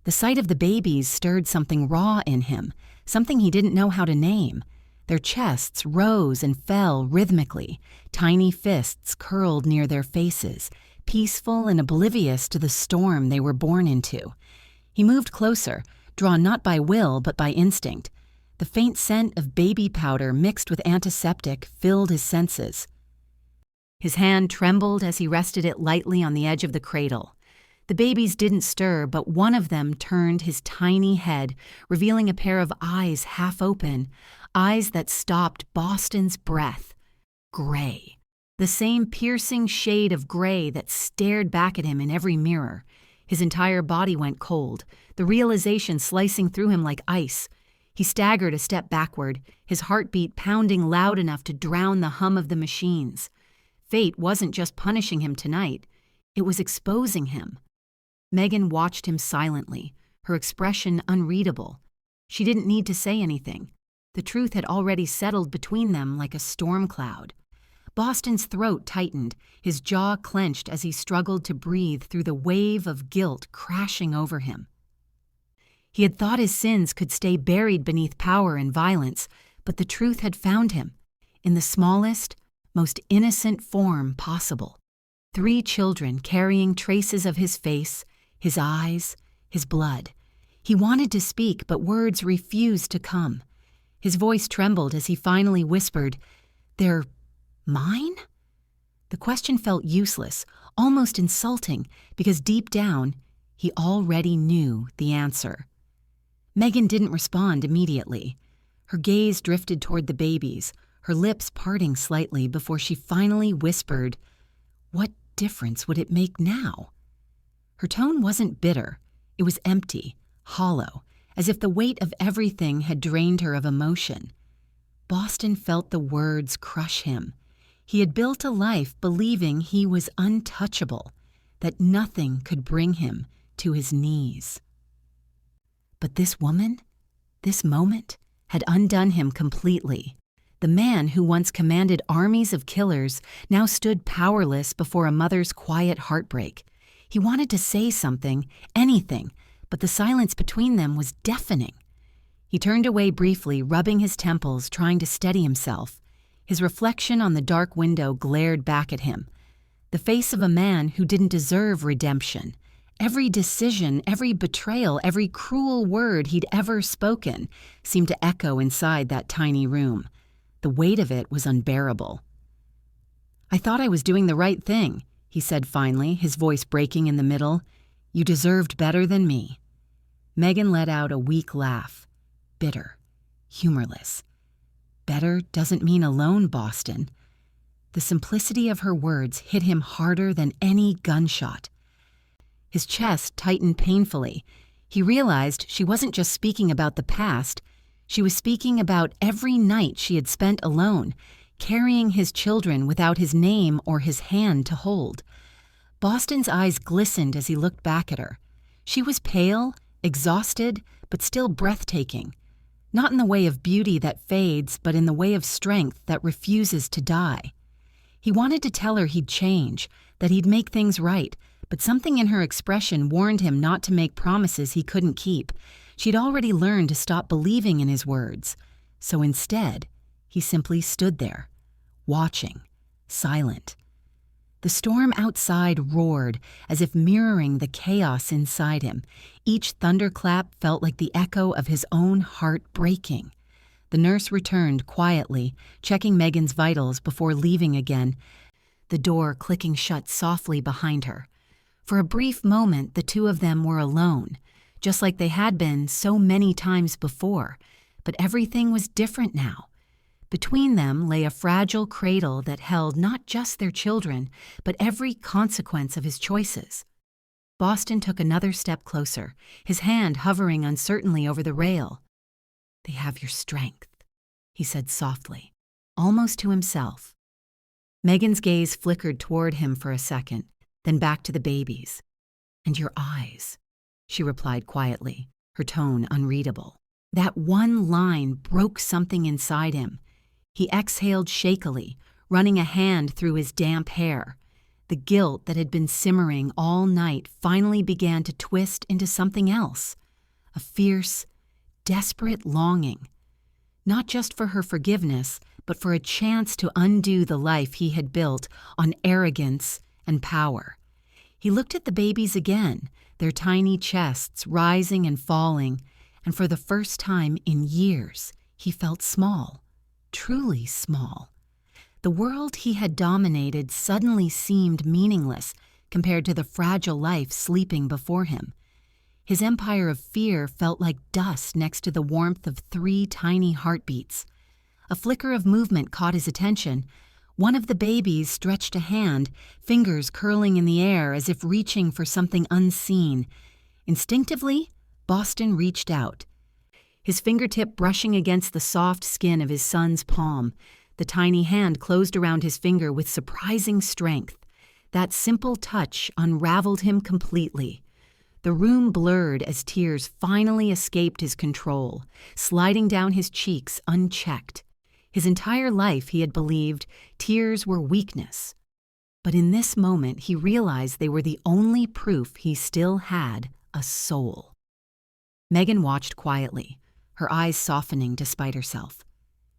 The sight of the babies stirred something raw in him, something he didn't know how to name. Their chests rose and fell rhythmically, tiny fists curled near their faces, peaceful and oblivious to the storm they were born into. He moved closer, drawn not by will but by instinct. The faint scent of baby powder mixed with antiseptic filled his senses. His hand trembled as he rested it lightly on the edge of the cradle. The babies didn't stir, but one of them turned his tiny head, revealing a pair of eyes half open, eyes that stopped Boston's breath. Gray. The same piercing shade of gray that stared back at him in every mirror. His entire body went cold, the realization slicing through him like ice. He staggered a step backward, his heartbeat pounding loud enough to drown the hum of the machines. Fate wasn't just punishing him tonight, it was exposing him. Megan watched him silently, her expression unreadable. She didn't need to say anything. The truth had already settled between them like a storm cloud. Boston's throat tightened, his jaw clenched as he struggled to breathe through the wave of guilt crashing over him. He had thought his sins could stay buried beneath power and violence, but the truth had found him, in the smallest, most innocent form possible. 3 children carrying traces of his face, his eyes, his blood. He wanted to speak, but words refused to come. His voice trembled as he finally whispered, "They're mine?" The question felt useless, almost insulting, because deep down, he already knew the answer. Megan didn't respond immediately. Her gaze drifted toward the babies, her lips parting slightly before she finally whispered, "What difference would it make now?" Her tone wasn't bitter. It was empty, hollow, as if the weight of everything had drained her of emotion. Boston felt the words crush him. He had built a life believing he was untouchable, that nothing could bring him to his knees. But this woman, this moment, had undone him completely. The man who once commanded armies of killers now stood powerless before a mother's quiet heartbreak. He wanted to say something, anything, but the silence between them was deafening. He turned away briefly, rubbing his temples, trying to steady himself. His reflection on the dark window glared back at him. The face of a man who didn't deserve redemption. Every decision, every betrayal, every cruel word he'd ever spoken seemed to echo inside that tiny room. The weight of it was unbearable. "I thought I was doing the right thing," he said finally, his voice breaking in the middle. "You deserved better than me." Megan let out a weak laugh. Bitter. humorless. Better doesn't mean alone, Boston. The simplicity of her words hit him harder than any gunshot. His chest tightened painfully. He realized she wasn't just speaking about the past, she was speaking about every night she had spent alone, carrying his children without his name or his hand to hold. Boston's eyes glistened as he looked back at her. She was pale, exhausted, but still breathtaking. Not in the way of beauty that fades, but in the way of strength that refuses to die. He wanted to tell her he'd change, that he'd make things right, but something in her expression warned him not to make promises he couldn't keep. She'd already learned to stop believing in his words. So instead, he simply stood there, watching, silent. The storm outside roared, as if mirroring the chaos inside him. Each thunderclap felt like the echo of his own heart breaking. The nurse returned quietly, checking Megan's vitals before leaving again, the door clicking shut softly behind her. For a brief moment, the two of them were alone, just like they had been so many times before, but everything was different now. Between them lay a fragile cradle that held not just their children, but every consequence of his choices. Boston took another step closer, his hand hovering uncertainly over the rail. "They have your strength," he said softly, almost to himself. Megan's gaze flickered toward him for a second, then back to the babies. "And your eyes," she replied quietly, her tone unreadable. That one line broke something inside him. He exhaled shakily, running a hand through his damp hair. The guilt that had been simmering all night finally began to twist into something else, a fierce, desperate longing. Not just for her forgiveness, but for a chance to undo the life he had built on arrogance and power. He looked at the babies again, their tiny chests rising and falling, and for the first time in years, he felt small. Truly small. The world he had dominated suddenly seemed meaningless compared to the fragile life sleeping before him. His empire of fear felt like dust next to the warmth of 3 tiny heartbeats. A flicker of movement caught his attention. One of the babies stretched a hand, fingers curling in the air as if reaching for something unseen. Instinctively, Boston reached out, his fingertip brushing against the soft skin of his son's palm. The tiny hand closed around his finger with surprising strength. That simple touch unraveled him completely. The room blurred as tears finally escaped his control, sliding down his cheeks unchecked. His entire life he had believed tears were weakness. But in this moment he realized they were the only proof he still had a soul. Megan watched quietly, her eyes softening despite herself.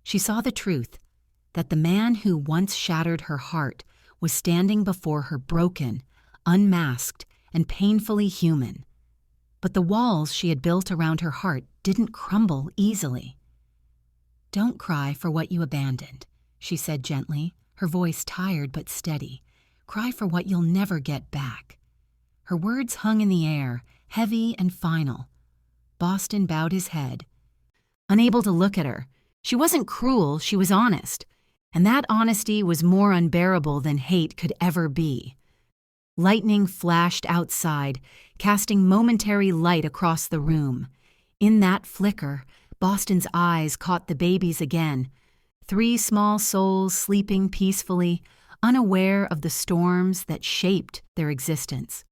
She saw the truth, that the man who once shattered her heart was standing before her broken, unmasked, and painfully human. But the walls she had built around her heart didn't crumble easily. "Don't cry for what you abandoned," she said gently, her voice tired but steady. "Cry for what you'll never get back." Her words hung in the air, heavy and final. Boston bowed his head, unable to look at her. She wasn't cruel, she was honest. And that honesty was more unbearable than hate could ever be. Lightning flashed outside, casting momentary light across the room. In that flicker, Boston's eyes caught the babies again, 3 small souls sleeping peacefully, unaware of the storms that shaped their existence.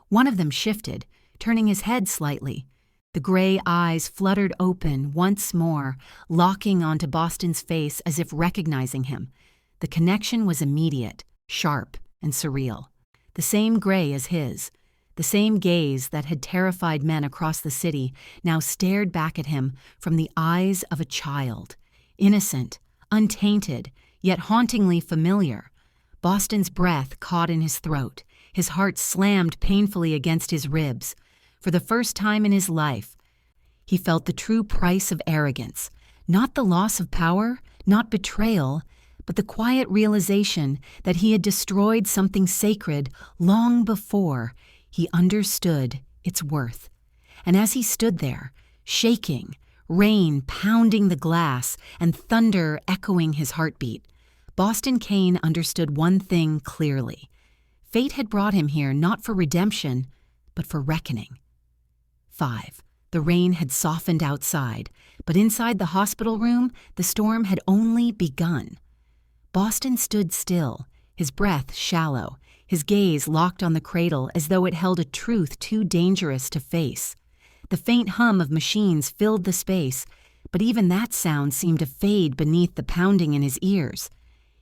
One of them shifted, turning his head slightly. The gray eyes fluttered open once more, locking onto Boston's face as if recognizing him. The connection was immediate, sharp, and surreal. The same gray as his, the same gaze that had terrified men across the city now stared back at him from the eyes of a child, innocent, untainted, yet hauntingly familiar. Boston's breath caught in his throat. His heart slammed painfully against his ribs. For the first time in his life, he felt the true price of arrogance, not the loss of power, not betrayal, but the quiet realization that he had destroyed something sacred long before he understood its worth. And as he stood there, shaking, rain pounding the glass and thunder echoing his heartbeat, Boston Kane understood one thing clearly. Fate had brought him here not for redemption, but for reckoning. 5. The rain had softened outside, but inside the hospital room, the storm had only begun. Boston stood still, his breath shallow, his gaze locked on the cradle as though it held a truth too dangerous to face. The faint hum of machines filled the space, but even that sound seemed to fade beneath the pounding in his ears.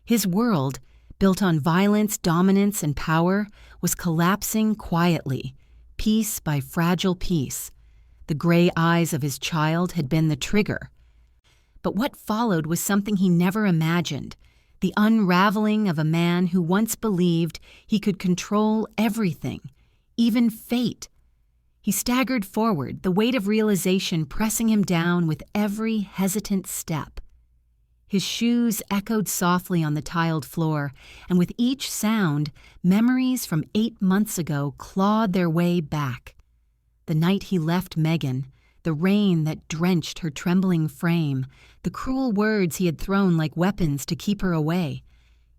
His world, built on violence, dominance, and power, was collapsing quietly, piece by fragile piece. The gray eyes of his child had been the trigger. But what followed was something he never imagined, the unraveling of a man who once believed he could control everything, even fate. He staggered forward, the weight of realization pressing him down with every hesitant step. His shoes echoed softly on the tiled floor, and with each sound, memories from 8 months ago clawed their way back. The night he left Megan, the rain that drenched her trembling frame, the cruel words he had thrown like weapons to keep her away.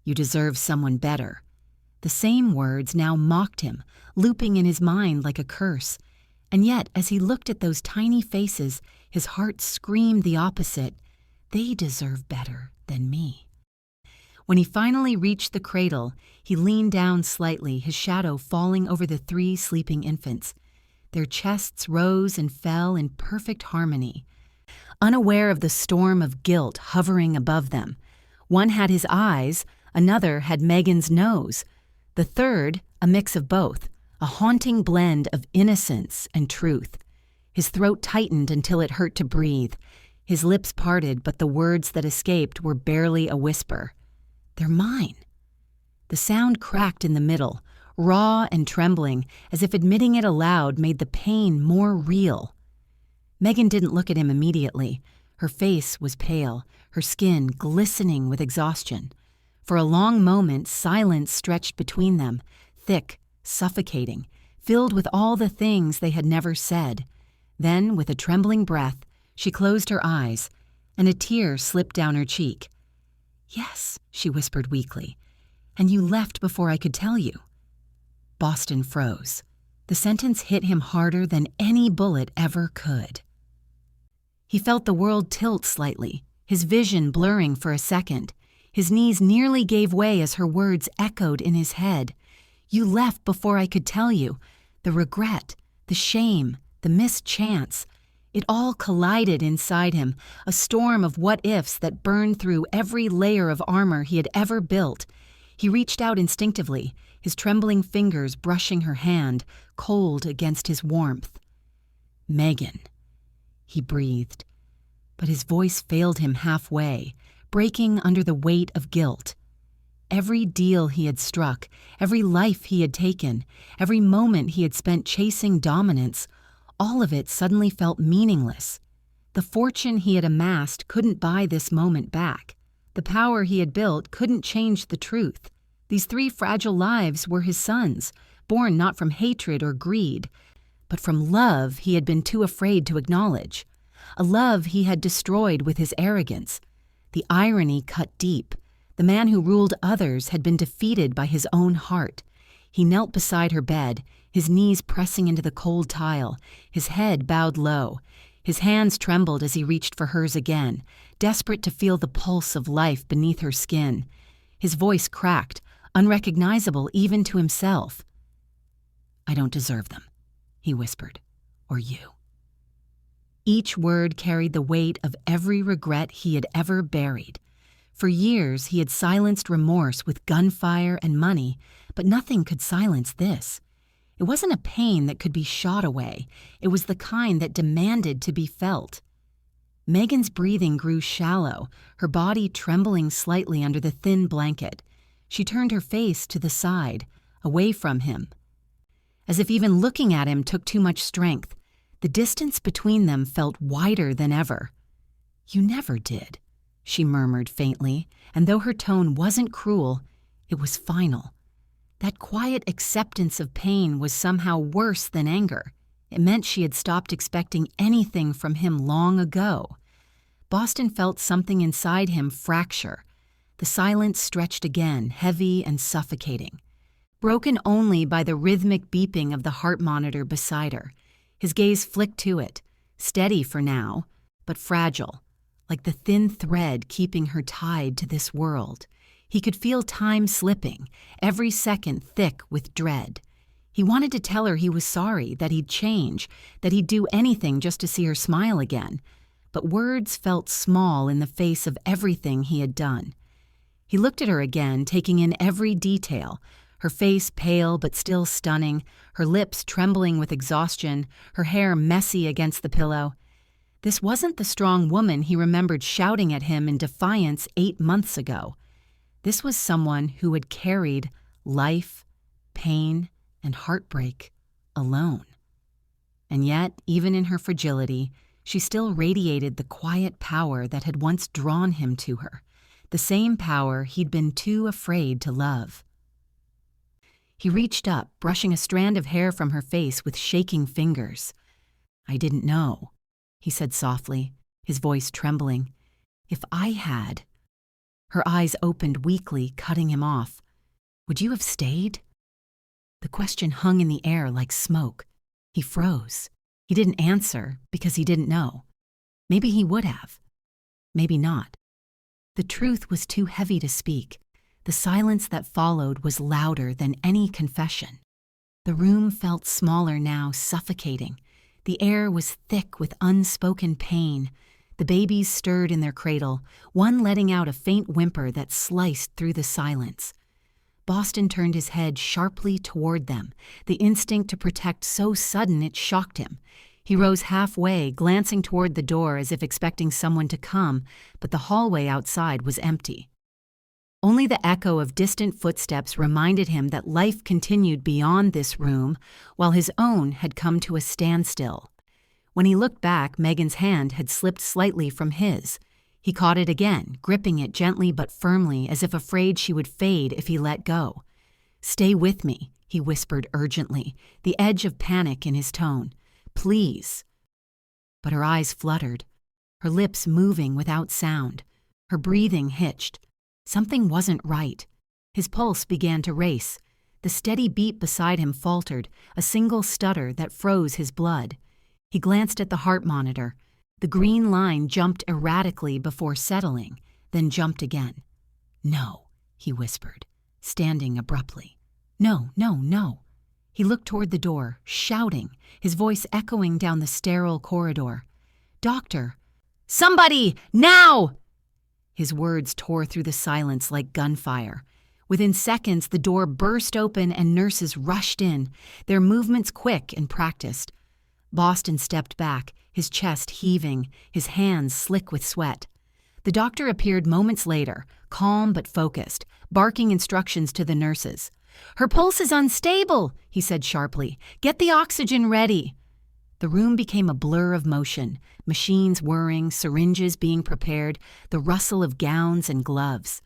"You deserve someone better." The same words now mocked him, looping in his mind like a curse. And yet, as he looked at those tiny faces, his heart screamed the opposite. They deserve better than me. When he finally reached the cradle, he leaned down slightly, his shadow falling over the 3 sleeping infants. Their chests rose and fell in perfect harmony. Unaware of the storm of guilt hovering above them, one had his eyes, another had Megan's nose, the third a mix of both, a haunting blend of innocence and truth. His throat tightened until it hurt to breathe. His lips parted, but the words that escaped were barely a whisper. "They're mine." The sound cracked in the middle, raw and trembling, as if admitting it aloud made the pain more real. Megan didn't look at him immediately. Her face was pale, her skin glistening with exhaustion. For a long moment, silence stretched between them, thick, suffocating, filled with all the things they had never said. Then, with a trembling breath, she closed her eyes, and a tear slipped down her cheek. "Yes," she whispered weakly, "and you left before I could tell you." Boston froze. The sentence hit him harder than any bullet ever could. He felt the world tilt slightly, his vision blurring for a second. His knees nearly gave way as her words echoed in his head. "You left before I could tell you." The regret, the shame, the missed chance. It all collided inside him, a storm of what-ifs that burned through every layer of armor he had ever built. He reached out instinctively, his trembling fingers brushing her hand, cold against his warmth. "Megan," he breathed, but his voice failed him halfway, breaking under the weight of guilt. Every deal he had struck, every life he had taken, every moment he had spent chasing dominance, all of it suddenly felt meaningless. The fortune he had amassed couldn't buy this moment back. The power he had built couldn't change the truth. These 3 fragile lives were his sons, born not from hatred or greed, but from love he had been too afraid to acknowledge. A love he had destroyed with his arrogance. The irony cut deep. The man who ruled others had been defeated by his own heart. He knelt beside her bed, his knees pressing into the cold tile, his head bowed low. His hands trembled as he reached for hers again, desperate to feel the pulse of life beneath her skin. His voice cracked, unrecognizable even to himself. "I don't deserve them," he whispered, "or you." Each word carried the weight of every regret he had ever buried. For years he had silenced remorse with gunfire and money, but nothing could silence this. It wasn't a pain that could be shot away. It was the kind that demanded to be felt. Megan's breathing grew shallow, her body trembling slightly under the thin blanket. She turned her face to the side, away from him. As if even looking at him took too much strength, the distance between them felt wider than ever. "You never did," she murmured faintly, and though her tone wasn't cruel, it was final. That quiet acceptance of pain was somehow worse than anger. It meant she had stopped expecting anything from him long ago. Boston felt something inside him fracture. The silence stretched again, heavy and suffocating, broken only by the rhythmic beeping of the heart monitor beside her. His gaze flicked to it, steady for now, but fragile, like the thin thread keeping her tied to this world. He could feel time slipping, every second thick with dread. He wanted to tell her he was sorry, that he'd change, that he'd do anything just to see her smile again, but words felt small in the face of everything he had done. He looked at her again, taking in every detail, her face pale but still stunning, her lips trembling with exhaustion, her hair messy against the pillow. This wasn't the strong woman he remembered shouting at him in defiance 8 months ago. This was someone who had carried life, pain, and heartbreak alone. And yet, even in her fragility, she still radiated the quiet power that had once drawn him to her, the same power he'd been too afraid to love. He reached up, brushing a strand of hair from her face with shaking fingers. "I didn't know," he said softly, his voice trembling. "If I had—" Her eyes opened weakly, cutting him off. "Would you have stayed?" The question hung in the air like smoke. He froze. He didn't answer because he didn't know. Maybe he would have. Maybe not. The truth was too heavy to speak. The silence that followed was louder than any confession. The room felt smaller now, suffocating. The air was thick with unspoken pain. The babies stirred in their cradle, one letting out a faint whimper that sliced through the silence. Boston turned his head sharply toward them, the instinct to protect so sudden it shocked him. He rose halfway, glancing toward the door as if expecting someone to come, but the hallway outside was empty. Only the echo of distant footsteps reminded him that life continued beyond this room, while his own had come to a standstill. When he looked back, Megan's hand had slipped slightly from his. He caught it again, gripping it gently but firmly, as if afraid she would fade if he let go. "Stay with me," he whispered urgently, the edge of panic in his tone. "Please." But her eyes fluttered, her lips moving without sound, her breathing hitched. Something wasn't right. His pulse began to race. The steady beat beside him faltered, a single stutter that froze his blood. He glanced at the heart monitor. The green line jumped erratically before settling, then jumped again. "No," he whispered, standing abruptly. "No, no, no." He looked toward the door, shouting, his voice echoing down the sterile corridor. "Doctor! Somebody! Now!" His words tore through the silence like gunfire. Within seconds, the door burst open and nurses rushed in, their movements quick and practiced. Boston stepped back, his chest heaving, his hands slick with sweat. The doctor appeared moments later, calm but focused, barking instructions to the nurses. "Her pulse is unstable," he said sharply. "Get the oxygen ready." The room became a blur of motion, machines whirring, syringes being prepared, the rustle of gowns and gloves.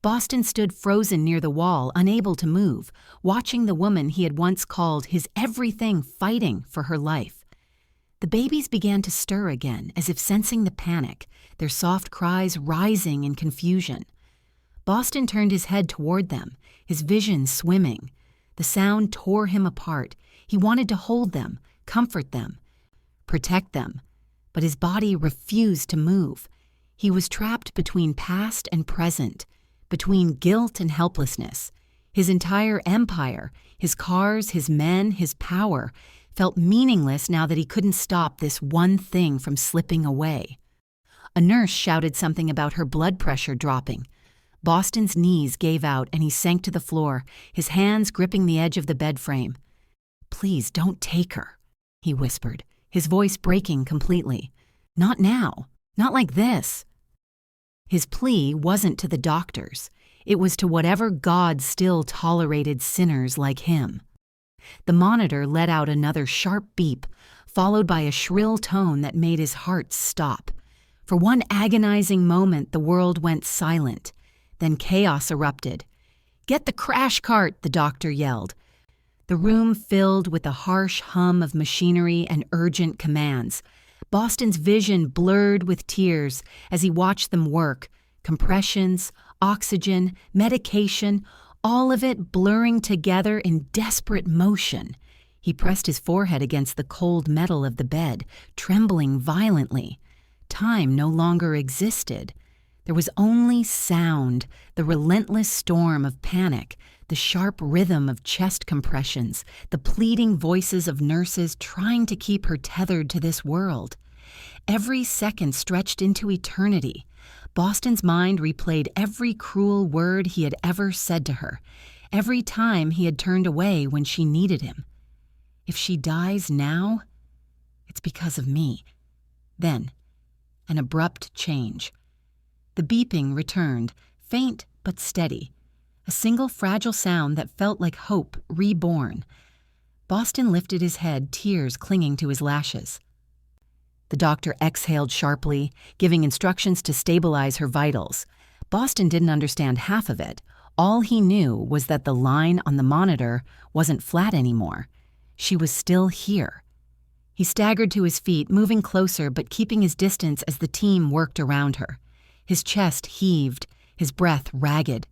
Boston stood frozen near the wall, unable to move, watching the woman he had once called his everything fighting for her life. The babies began to stir again, as if sensing the panic, their soft cries rising in confusion. Boston turned his head toward them, his vision swimming. The sound tore him apart. He wanted to hold them, comfort them, protect them, but his body refused to move. He was trapped between past and present, between guilt and helplessness. His entire empire, his cars, his men, his power, felt meaningless now that he couldn't stop this one thing from slipping away. A nurse shouted something about her blood pressure dropping. Boston's knees gave out and he sank to the floor, his hands gripping the edge of the bed frame. "Please don't take her," he whispered, his voice breaking completely. "Not now. Not like this." His plea wasn't to the doctors. It was to whatever God still tolerated sinners like him. The monitor let out another sharp beep, followed by a shrill tone that made his heart stop. For one agonizing moment, the world went silent. Then chaos erupted. "Get the crash cart," the doctor yelled. The room filled with the harsh hum of machinery and urgent commands. Boston's vision blurred with tears as he watched them work. Compressions, oxygen, medication, all of it blurring together in desperate motion. He pressed his forehead against the cold metal of the bed, trembling violently. Time no longer existed. There was only sound, the relentless storm of panic, the sharp rhythm of chest compressions, the pleading voices of nurses trying to keep her tethered to this world. Every second stretched into eternity. Boston's mind replayed every cruel word he had ever said to her, every time he had turned away when she needed him. If she dies now, it's because of me. Then, an abrupt change. The beeping returned, faint but steady, a single fragile sound that felt like hope reborn. Boston lifted his head, tears clinging to his lashes. The doctor exhaled sharply, giving instructions to stabilize her vitals. Boston didn't understand half of it. All he knew was that the line on the monitor wasn't flat anymore. She was still here. He staggered to his feet, moving closer but keeping his distance as the team worked around her. His chest heaved, his breath ragged.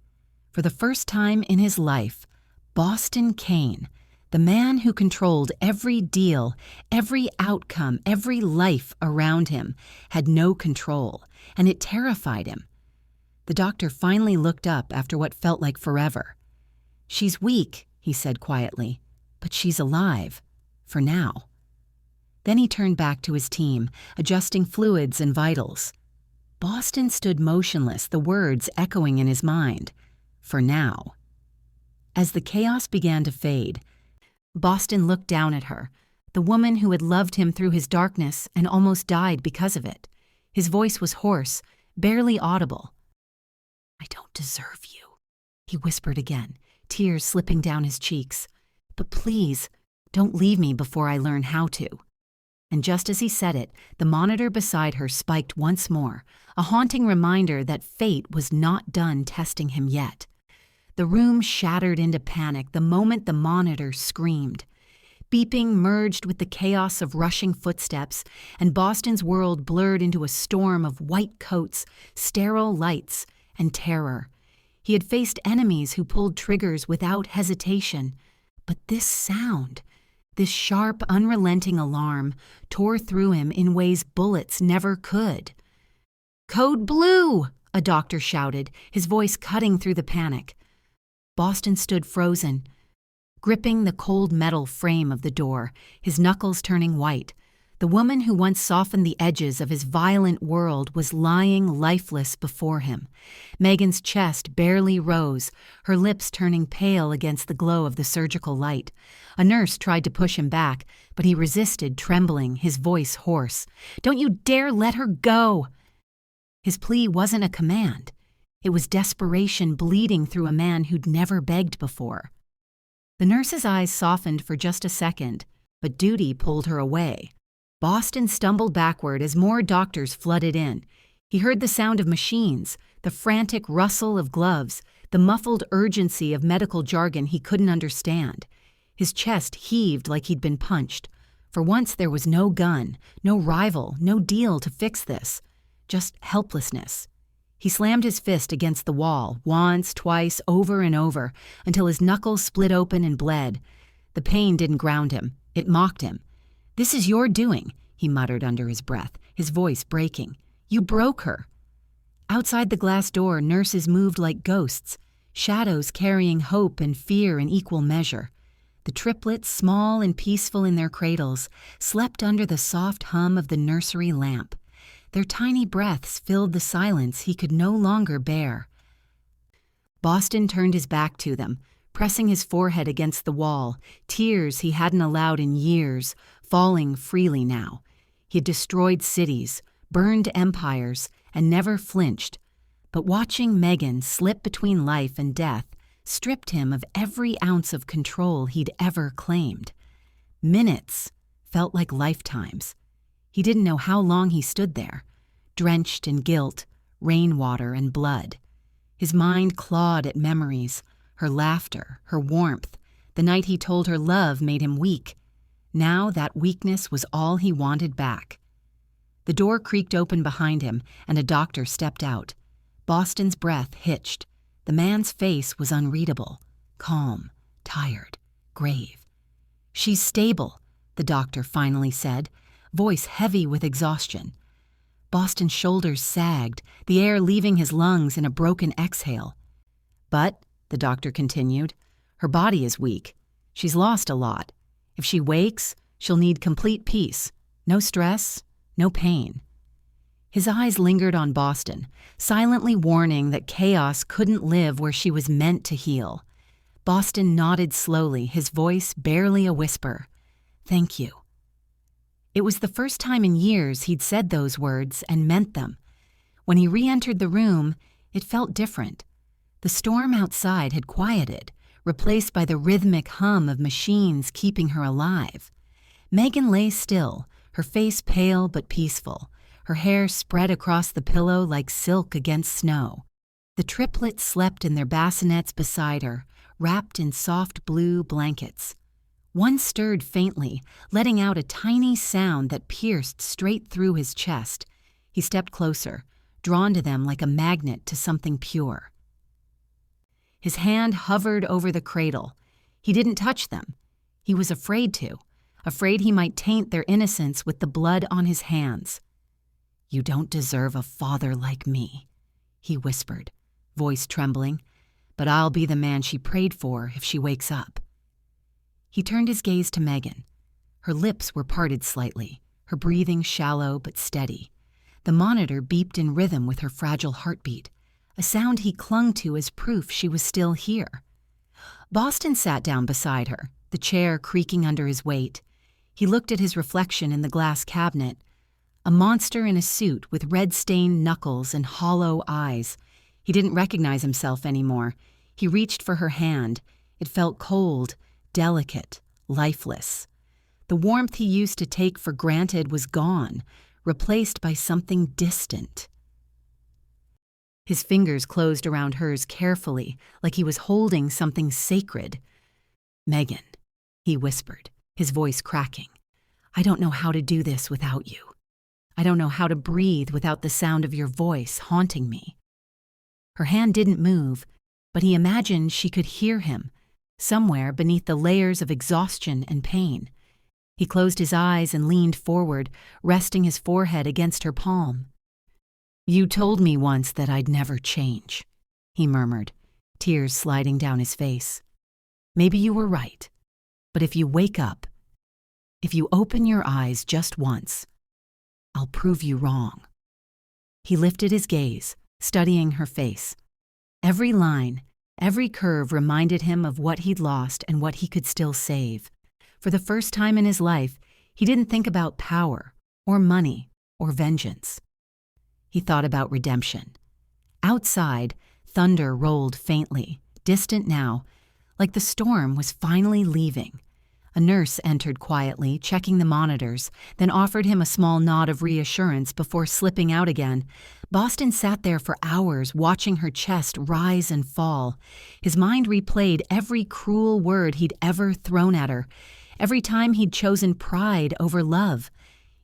For the first time in his life, Boston Kane, the man who controlled every deal, every outcome, every life around him, had no control, and it terrified him. The doctor finally looked up after what felt like forever. "She's weak," he said quietly, "but she's alive, for now." Then he turned back to his team, adjusting fluids and vitals. Boston stood motionless, the words echoing in his mind. For now. As the chaos began to fade, Boston looked down at her, the woman who had loved him through his darkness and almost died because of it. His voice was hoarse, barely audible. "I don't deserve you," he whispered again, tears slipping down his cheeks. "But please, don't leave me before I learn how to." And just as he said it, the monitor beside her spiked once more, a haunting reminder that fate was not done testing him yet. The room shattered into panic the moment the monitor screamed. Beeping merged with the chaos of rushing footsteps, and Boston's world blurred into a storm of white coats, sterile lights, and terror. He had faced enemies who pulled triggers without hesitation. But this sound, this sharp, unrelenting alarm, tore through him in ways bullets never could. "Code Blue!" a doctor shouted, his voice cutting through the panic. Boston stood frozen, gripping the cold metal frame of the door, his knuckles turning white. The woman who once softened the edges of his violent world was lying lifeless before him. Megan's chest barely rose, her lips turning pale against the glow of the surgical light. A nurse tried to push him back, but he resisted, trembling, his voice hoarse. "Don't you dare let her go!" His plea wasn't a command. It was desperation bleeding through a man who'd never begged before. The nurse's eyes softened for just a second, but duty pulled her away. Boston stumbled backward as more doctors flooded in. He heard the sound of machines, the frantic rustle of gloves, the muffled urgency of medical jargon he couldn't understand. His chest heaved like he'd been punched. For once there was no gun, no rival, no deal to fix this. Just helplessness. He slammed his fist against the wall, once, twice, over and over, until his knuckles split open and bled. The pain didn't ground him. It mocked him. "This is your doing," he muttered under his breath, his voice breaking. "You broke her." Outside the glass door, nurses moved like ghosts, shadows carrying hope and fear in equal measure. The triplets, small and peaceful in their cradles, slept under the soft hum of the nursery lamp. Their tiny breaths filled the silence he could no longer bear. Boston turned his back to them, pressing his forehead against the wall, tears he hadn't allowed in years, falling freely now. He had destroyed cities, burned empires, and never flinched. But watching Megan slip between life and death stripped him of every ounce of control he'd ever claimed. Minutes felt like lifetimes. He didn't know how long he stood there, drenched in guilt, rainwater, and blood. His mind clawed at memories, her laughter, her warmth, The night he told her love made him weak. Now that weakness was all he wanted back. The door creaked open behind him, and a doctor stepped out. Boston's breath hitched. The man's face was unreadable, calm, tired, grave. "She's stable," the doctor finally said, voice heavy with exhaustion. Boston's shoulders sagged, the air leaving his lungs in a broken exhale. "But," the doctor continued, "her body is weak. She's lost a lot. If she wakes, she'll need complete peace. No stress, no pain." His eyes lingered on Boston, silently warning that chaos couldn't live where she was meant to heal. Boston nodded slowly, his voice barely a whisper. "Thank you." It was the first time in years he'd said those words and meant them. When he re-entered the room, it felt different. The storm outside had quieted, replaced by the rhythmic hum of machines keeping her alive. Megan lay still, her face pale but peaceful, her hair spread across the pillow like silk against snow. The triplets slept in their bassinets beside her, wrapped in soft blue blankets. One stirred faintly, letting out a tiny sound that pierced straight through his chest. He stepped closer, drawn to them like a magnet to something pure. His hand hovered over the cradle. He didn't touch them. He was afraid to, afraid he might taint their innocence with the blood on his hands. "You don't deserve a father like me," he whispered, voice trembling, "but I'll be the man she prayed for if she wakes up." He turned his gaze to Megan. Her lips were parted slightly, her breathing shallow but steady. The monitor beeped in rhythm with her fragile heartbeat, a sound he clung to as proof she was still here. Boston sat down beside her, the chair creaking under his weight. He looked at his reflection in the glass cabinet, a monster in a suit with red-stained knuckles and hollow eyes. He didn't recognize himself anymore. He reached for her hand. It felt cold, delicate, lifeless. The warmth he used to take for granted was gone, replaced by something distant. His fingers closed around hers carefully, like he was holding something sacred. "Megan," he whispered, his voice cracking, "I don't know how to do this without you. I don't know how to breathe without the sound of your voice haunting me." Her hand didn't move, but he imagined she could hear him, somewhere beneath the layers of exhaustion and pain. He closed his eyes and leaned forward, resting his forehead against her palm. "You told me once that I'd never change," he murmured, tears sliding down his face. "Maybe you were right, but if you wake up, if you open your eyes just once, I'll prove you wrong." He lifted his gaze, studying her face. Every line, every curve reminded him of what he'd lost and what he could still save. For the first time in his life, he didn't think about power, or money, or vengeance. He thought about redemption. Outside, thunder rolled faintly, distant now, like the storm was finally leaving. A nurse entered quietly, checking the monitors, then offered him a small nod of reassurance before slipping out again. Boston sat there for hours, watching her chest rise and fall. His mind replayed every cruel word he'd ever thrown at her, every time he'd chosen pride over love.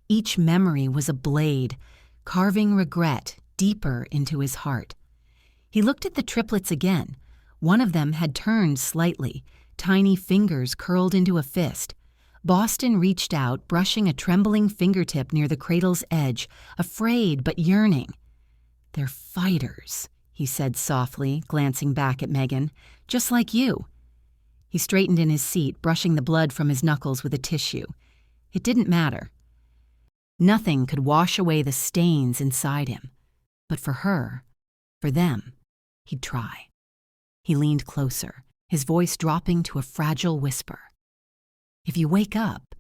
Each memory was a blade, carving regret deeper into his heart. He looked at the triplets again. One of them had turned slightly, tiny fingers curled into a fist. Boston reached out, brushing a trembling fingertip near the cradle's edge, afraid but yearning. "They're fighters," he said softly, glancing back at Megan. "Just like you." He straightened in his seat, brushing the blood from his knuckles with a tissue. It didn't matter. Nothing could wash away the stains inside him. But for her, for them, he'd try. He leaned closer, his voice dropping to a fragile whisper. "If you wake up,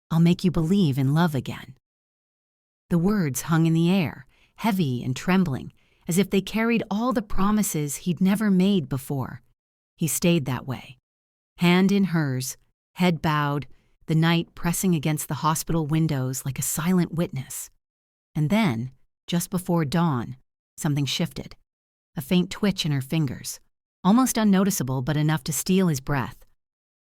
I'll make you believe in love again." The words hung in the air, heavy and trembling, as if they carried all the promises he'd never made before. He stayed that way, hand in hers, head bowed, the night pressing against the hospital windows like a silent witness. And then, just before dawn, something shifted. A faint twitch in her fingers, almost unnoticeable but enough to steal his breath.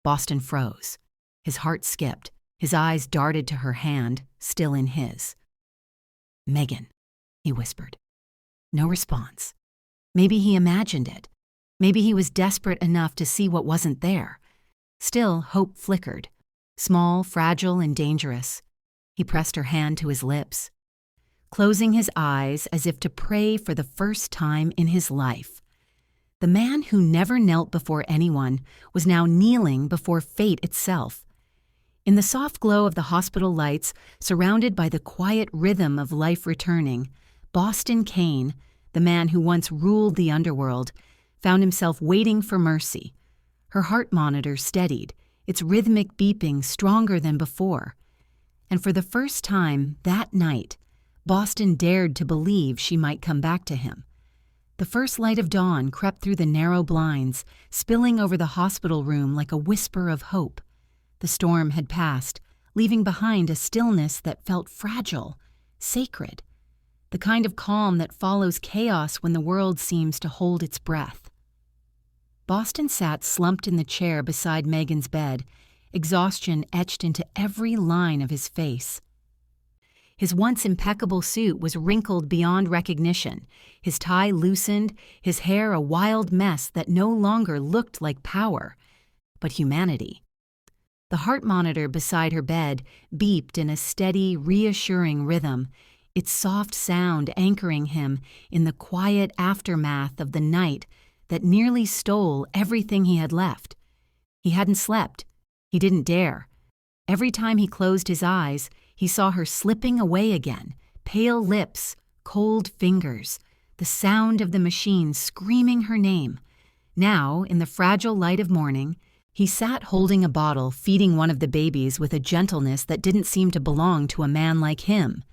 Boston froze. His heart skipped. His eyes darted to her hand, still in his. "Megan," he whispered. No response. Maybe he imagined it. Maybe he was desperate enough to see what wasn't there. Still, hope flickered. Small, fragile, and dangerous. He pressed her hand to his lips, closing his eyes as if to pray for the first time in his life. The man who never knelt before anyone was now kneeling before fate itself. In the soft glow of the hospital lights, surrounded by the quiet rhythm of life returning, Boston Kane, the man who once ruled the underworld, found himself waiting for mercy. Her heart monitor steadied, its rhythmic beeping stronger than before. And for the first time that night, Boston dared to believe she might come back to him. The first light of dawn crept through the narrow blinds, spilling over the hospital room like a whisper of hope. The storm had passed, leaving behind a stillness that felt fragile, sacred, the kind of calm that follows chaos when the world seems to hold its breath. Boston sat slumped in the chair beside Megan's bed, exhaustion etched into every line of his face. His once impeccable suit was wrinkled beyond recognition, his tie loosened, his hair a wild mess that no longer looked like power, but humanity. The heart monitor beside her bed beeped in a steady, reassuring rhythm, its soft sound anchoring him in the quiet aftermath of the night that nearly stole everything he had left. He hadn't slept. He didn't dare. Every time he closed his eyes, he saw her slipping away again, pale lips, cold fingers, the sound of the machine screaming her name. Now, in the fragile light of morning, he sat holding a bottle, feeding one of the babies with a gentleness that didn't seem to belong to a man like him.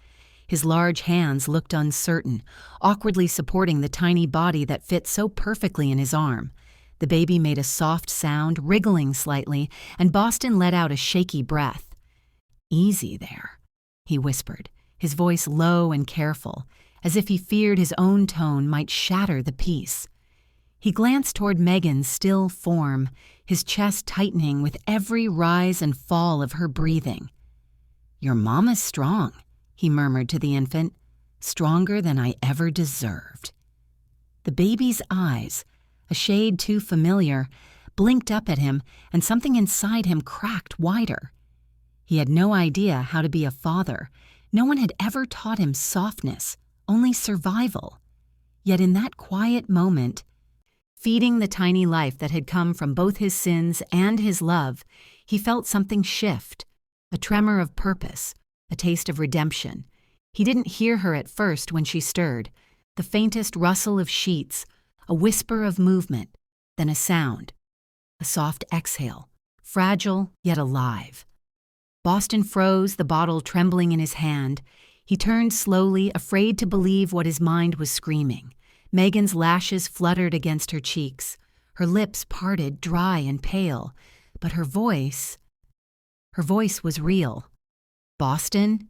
His large hands looked uncertain, awkwardly supporting the tiny body that fit so perfectly in his arm. The baby made a soft sound, wriggling slightly, and Boston let out a shaky breath. "Easy there," he whispered, his voice low and careful, as if he feared his own tone might shatter the peace. He glanced toward Megan's still form, his chest tightening with every rise and fall of her breathing. "Your mama's strong," he murmured to the infant, "stronger than I ever deserved." The baby's eyes, a shade too familiar, blinked up at him, and something inside him cracked wider. He had no idea how to be a father. No one had ever taught him softness, only survival. Yet in that quiet moment, feeding the tiny life that had come from both his sins and his love, he felt something shift, a tremor of purpose, a taste of redemption. He didn't hear her at first when she stirred, the faintest rustle of sheets, a whisper of movement, then a sound, a soft exhale, fragile yet alive. Boston froze, the bottle trembling in his hand. He turned slowly, afraid to believe what his mind was screaming. Megan's lashes fluttered against her cheeks, her lips parted, dry and pale, but her voice was real. "Boston?"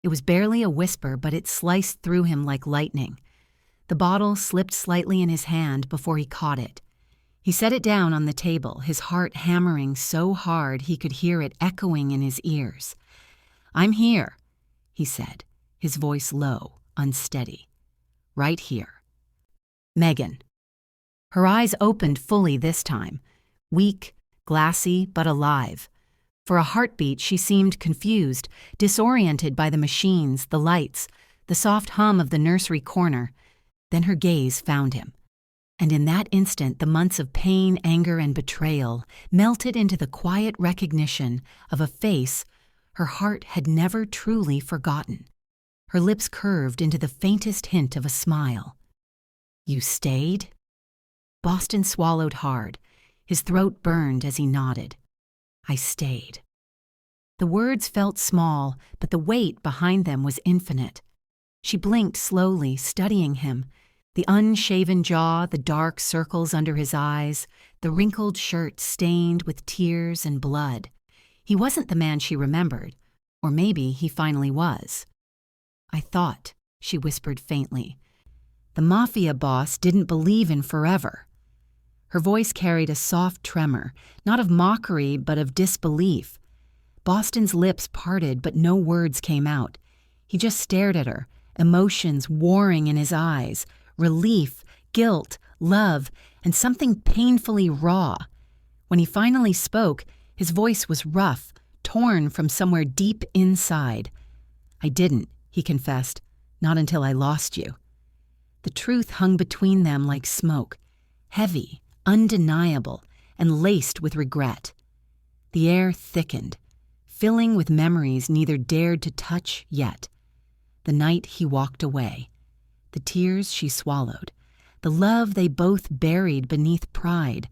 It was barely a whisper, but it sliced through him like lightning. The bottle slipped slightly in his hand before he caught it. He set it down on the table, his heart hammering so hard he could hear it echoing in his ears. "I'm here," he said, his voice low, unsteady. "Right here. Megan." Her eyes opened fully this time, weak, glassy, but alive. For a heartbeat, she seemed confused, disoriented by the machines, the lights, the soft hum of the nursery corner. Then her gaze found him. And in that instant, the months of pain, anger, and betrayal melted into the quiet recognition of a face her heart had never truly forgotten. Her lips curved into the faintest hint of a smile. "You stayed?" Boston swallowed hard. His throat burned as he nodded. "I stayed." The words felt small, but the weight behind them was infinite. She blinked slowly, studying him. The unshaven jaw, the dark circles under his eyes, the wrinkled shirt stained with tears and blood. He wasn't the man she remembered, or maybe he finally was. "I thought," she whispered faintly. "The Mafia boss didn't believe in forever." Her voice carried a soft tremor, not of mockery but of disbelief. Boston's lips parted, but no words came out. He just stared at her, emotions warring in his eyes, relief, guilt, love, and something painfully raw. When he finally spoke, his voice was rough, torn from somewhere deep inside. "I didn't," he confessed, "not until I lost you." The truth hung between them like smoke, heavy, undeniable, and laced with regret. The air thickened, filling with memories neither dared to touch yet. The night he walked away, the tears she swallowed, the love they both buried beneath pride.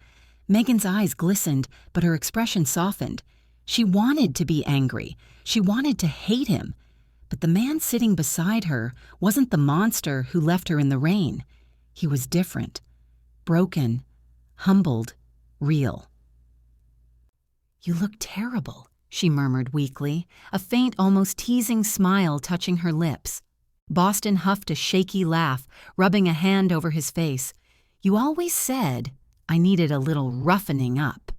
Megan's eyes glistened, but her expression softened. She wanted to be angry. She wanted to hate him. But the man sitting beside her wasn't the monster who left her in the rain. He was different, broken, humbled, real. "You look terrible," she murmured weakly, a faint, almost teasing smile touching her lips. Boston huffed a shaky laugh, rubbing a hand over his face. "You always said I needed a little roughening up."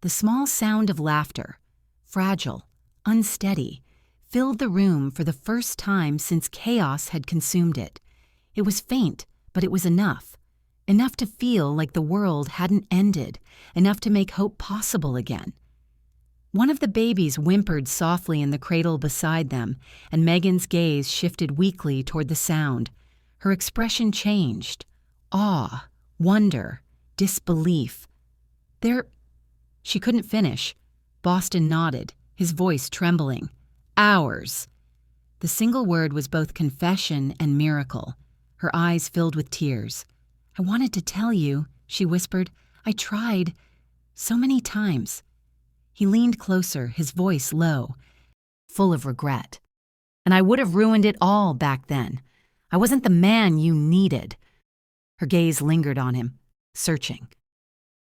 The small sound of laughter, fragile, unsteady, filled the room for the first time since chaos had consumed it. It was faint, but it was enough. Enough to feel like the world hadn't ended, enough to make hope possible again. One of the babies whimpered softly in the cradle beside them, and Megan's gaze shifted weakly toward the sound. Her expression changed. Awe, wonder, disbelief. She couldn't finish. Boston nodded, his voice trembling. "Ours." The single word was both confession and miracle. Her eyes filled with tears. "I wanted to tell you," she whispered. "I tried so many times." He leaned closer, his voice low, full of regret. "And I would have ruined it all back then. I wasn't the man you needed." Her gaze lingered on him, searching.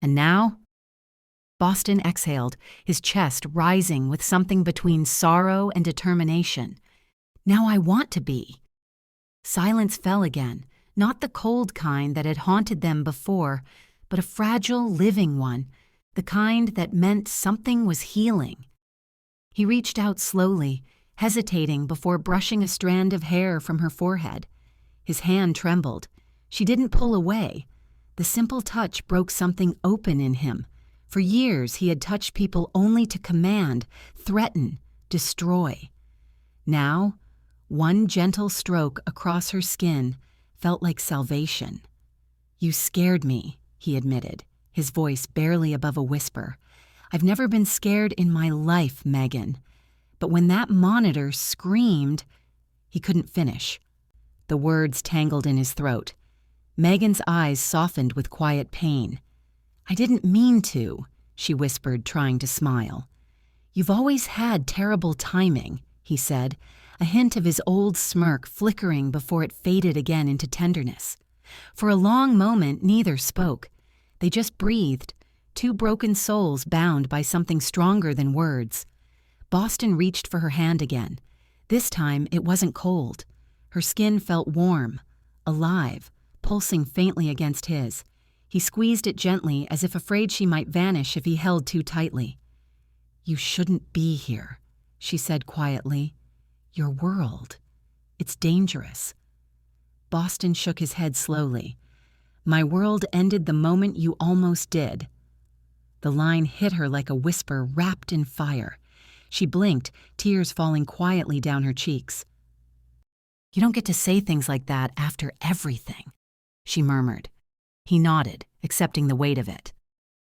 "And now?" Boston exhaled, his chest rising with something between sorrow and determination. "Now I want to be." Silence fell again, not the cold kind that had haunted them before, but a fragile, living one, the kind that meant something was healing. He reached out slowly, hesitating before brushing a strand of hair from her forehead. His hand trembled. She didn't pull away. The simple touch broke something open in him. For years he had touched people only to command, threaten, destroy. Now, one gentle stroke across her skin felt like salvation. "You scared me," he admitted, his voice barely above a whisper. "I've never been scared in my life, Megan. But when that monitor screamed..." He couldn't finish. The words tangled in his throat. Megan's eyes softened with quiet pain. "I didn't mean to," she whispered, trying to smile. "You've always had terrible timing," he said, a hint of his old smirk flickering before it faded again into tenderness. For a long moment, neither spoke. They just breathed, two broken souls bound by something stronger than words. Boston reached for her hand again. This time, it wasn't cold. Her skin felt warm, alive, pulsing faintly against his. He squeezed it gently, as if afraid she might vanish if he held too tightly. "You shouldn't be here," she said quietly. "Your world. It's dangerous." Boston shook his head slowly. "My world ended the moment you almost did." The line hit her like a whisper wrapped in fire. She blinked, tears falling quietly down her cheeks. "You don't get to say things like that after everything," she murmured. He nodded, accepting the weight of it.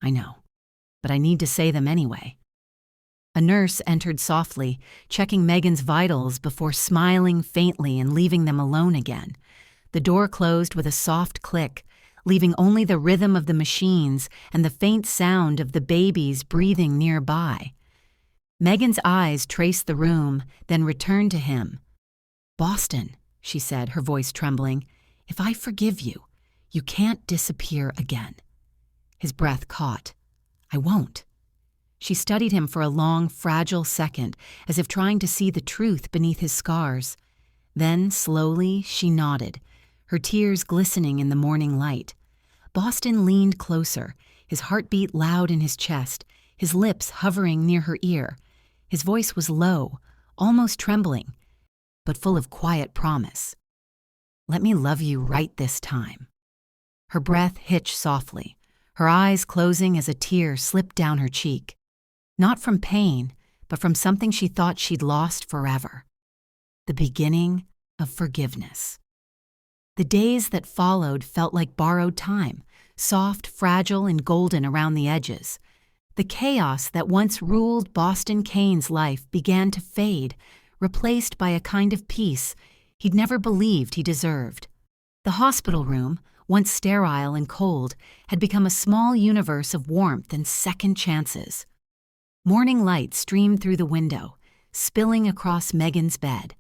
"I know, but I need to say them anyway." A nurse entered softly, checking Megan's vitals before smiling faintly and leaving them alone again. The door closed with a soft click, leaving only the rhythm of the machines and the faint sound of the babies breathing nearby. Megan's eyes traced the room, then returned to him. "Boston," she said, her voice trembling, "if I forgive you, you can't disappear again." His breath caught. "I won't." She studied him for a long, fragile second, as if trying to see the truth beneath his scars. Then, slowly, she nodded, her tears glistening in the morning light. Boston leaned closer, his heartbeat loud in his chest, his lips hovering near her ear. His voice was low, almost trembling, but full of quiet promise. "Let me love you right this time." Her breath hitched softly, her eyes closing as a tear slipped down her cheek. Not from pain, but from something she thought she'd lost forever. The beginning of forgiveness. The days that followed felt like borrowed time, soft, fragile, and golden around the edges. The chaos that once ruled Boston Kane's life began to fade, replaced by a kind of peace he'd never believed he deserved. The hospital room, once sterile and cold, had become a small universe of warmth and second chances. Morning light streamed through the window, spilling across Megan's bed.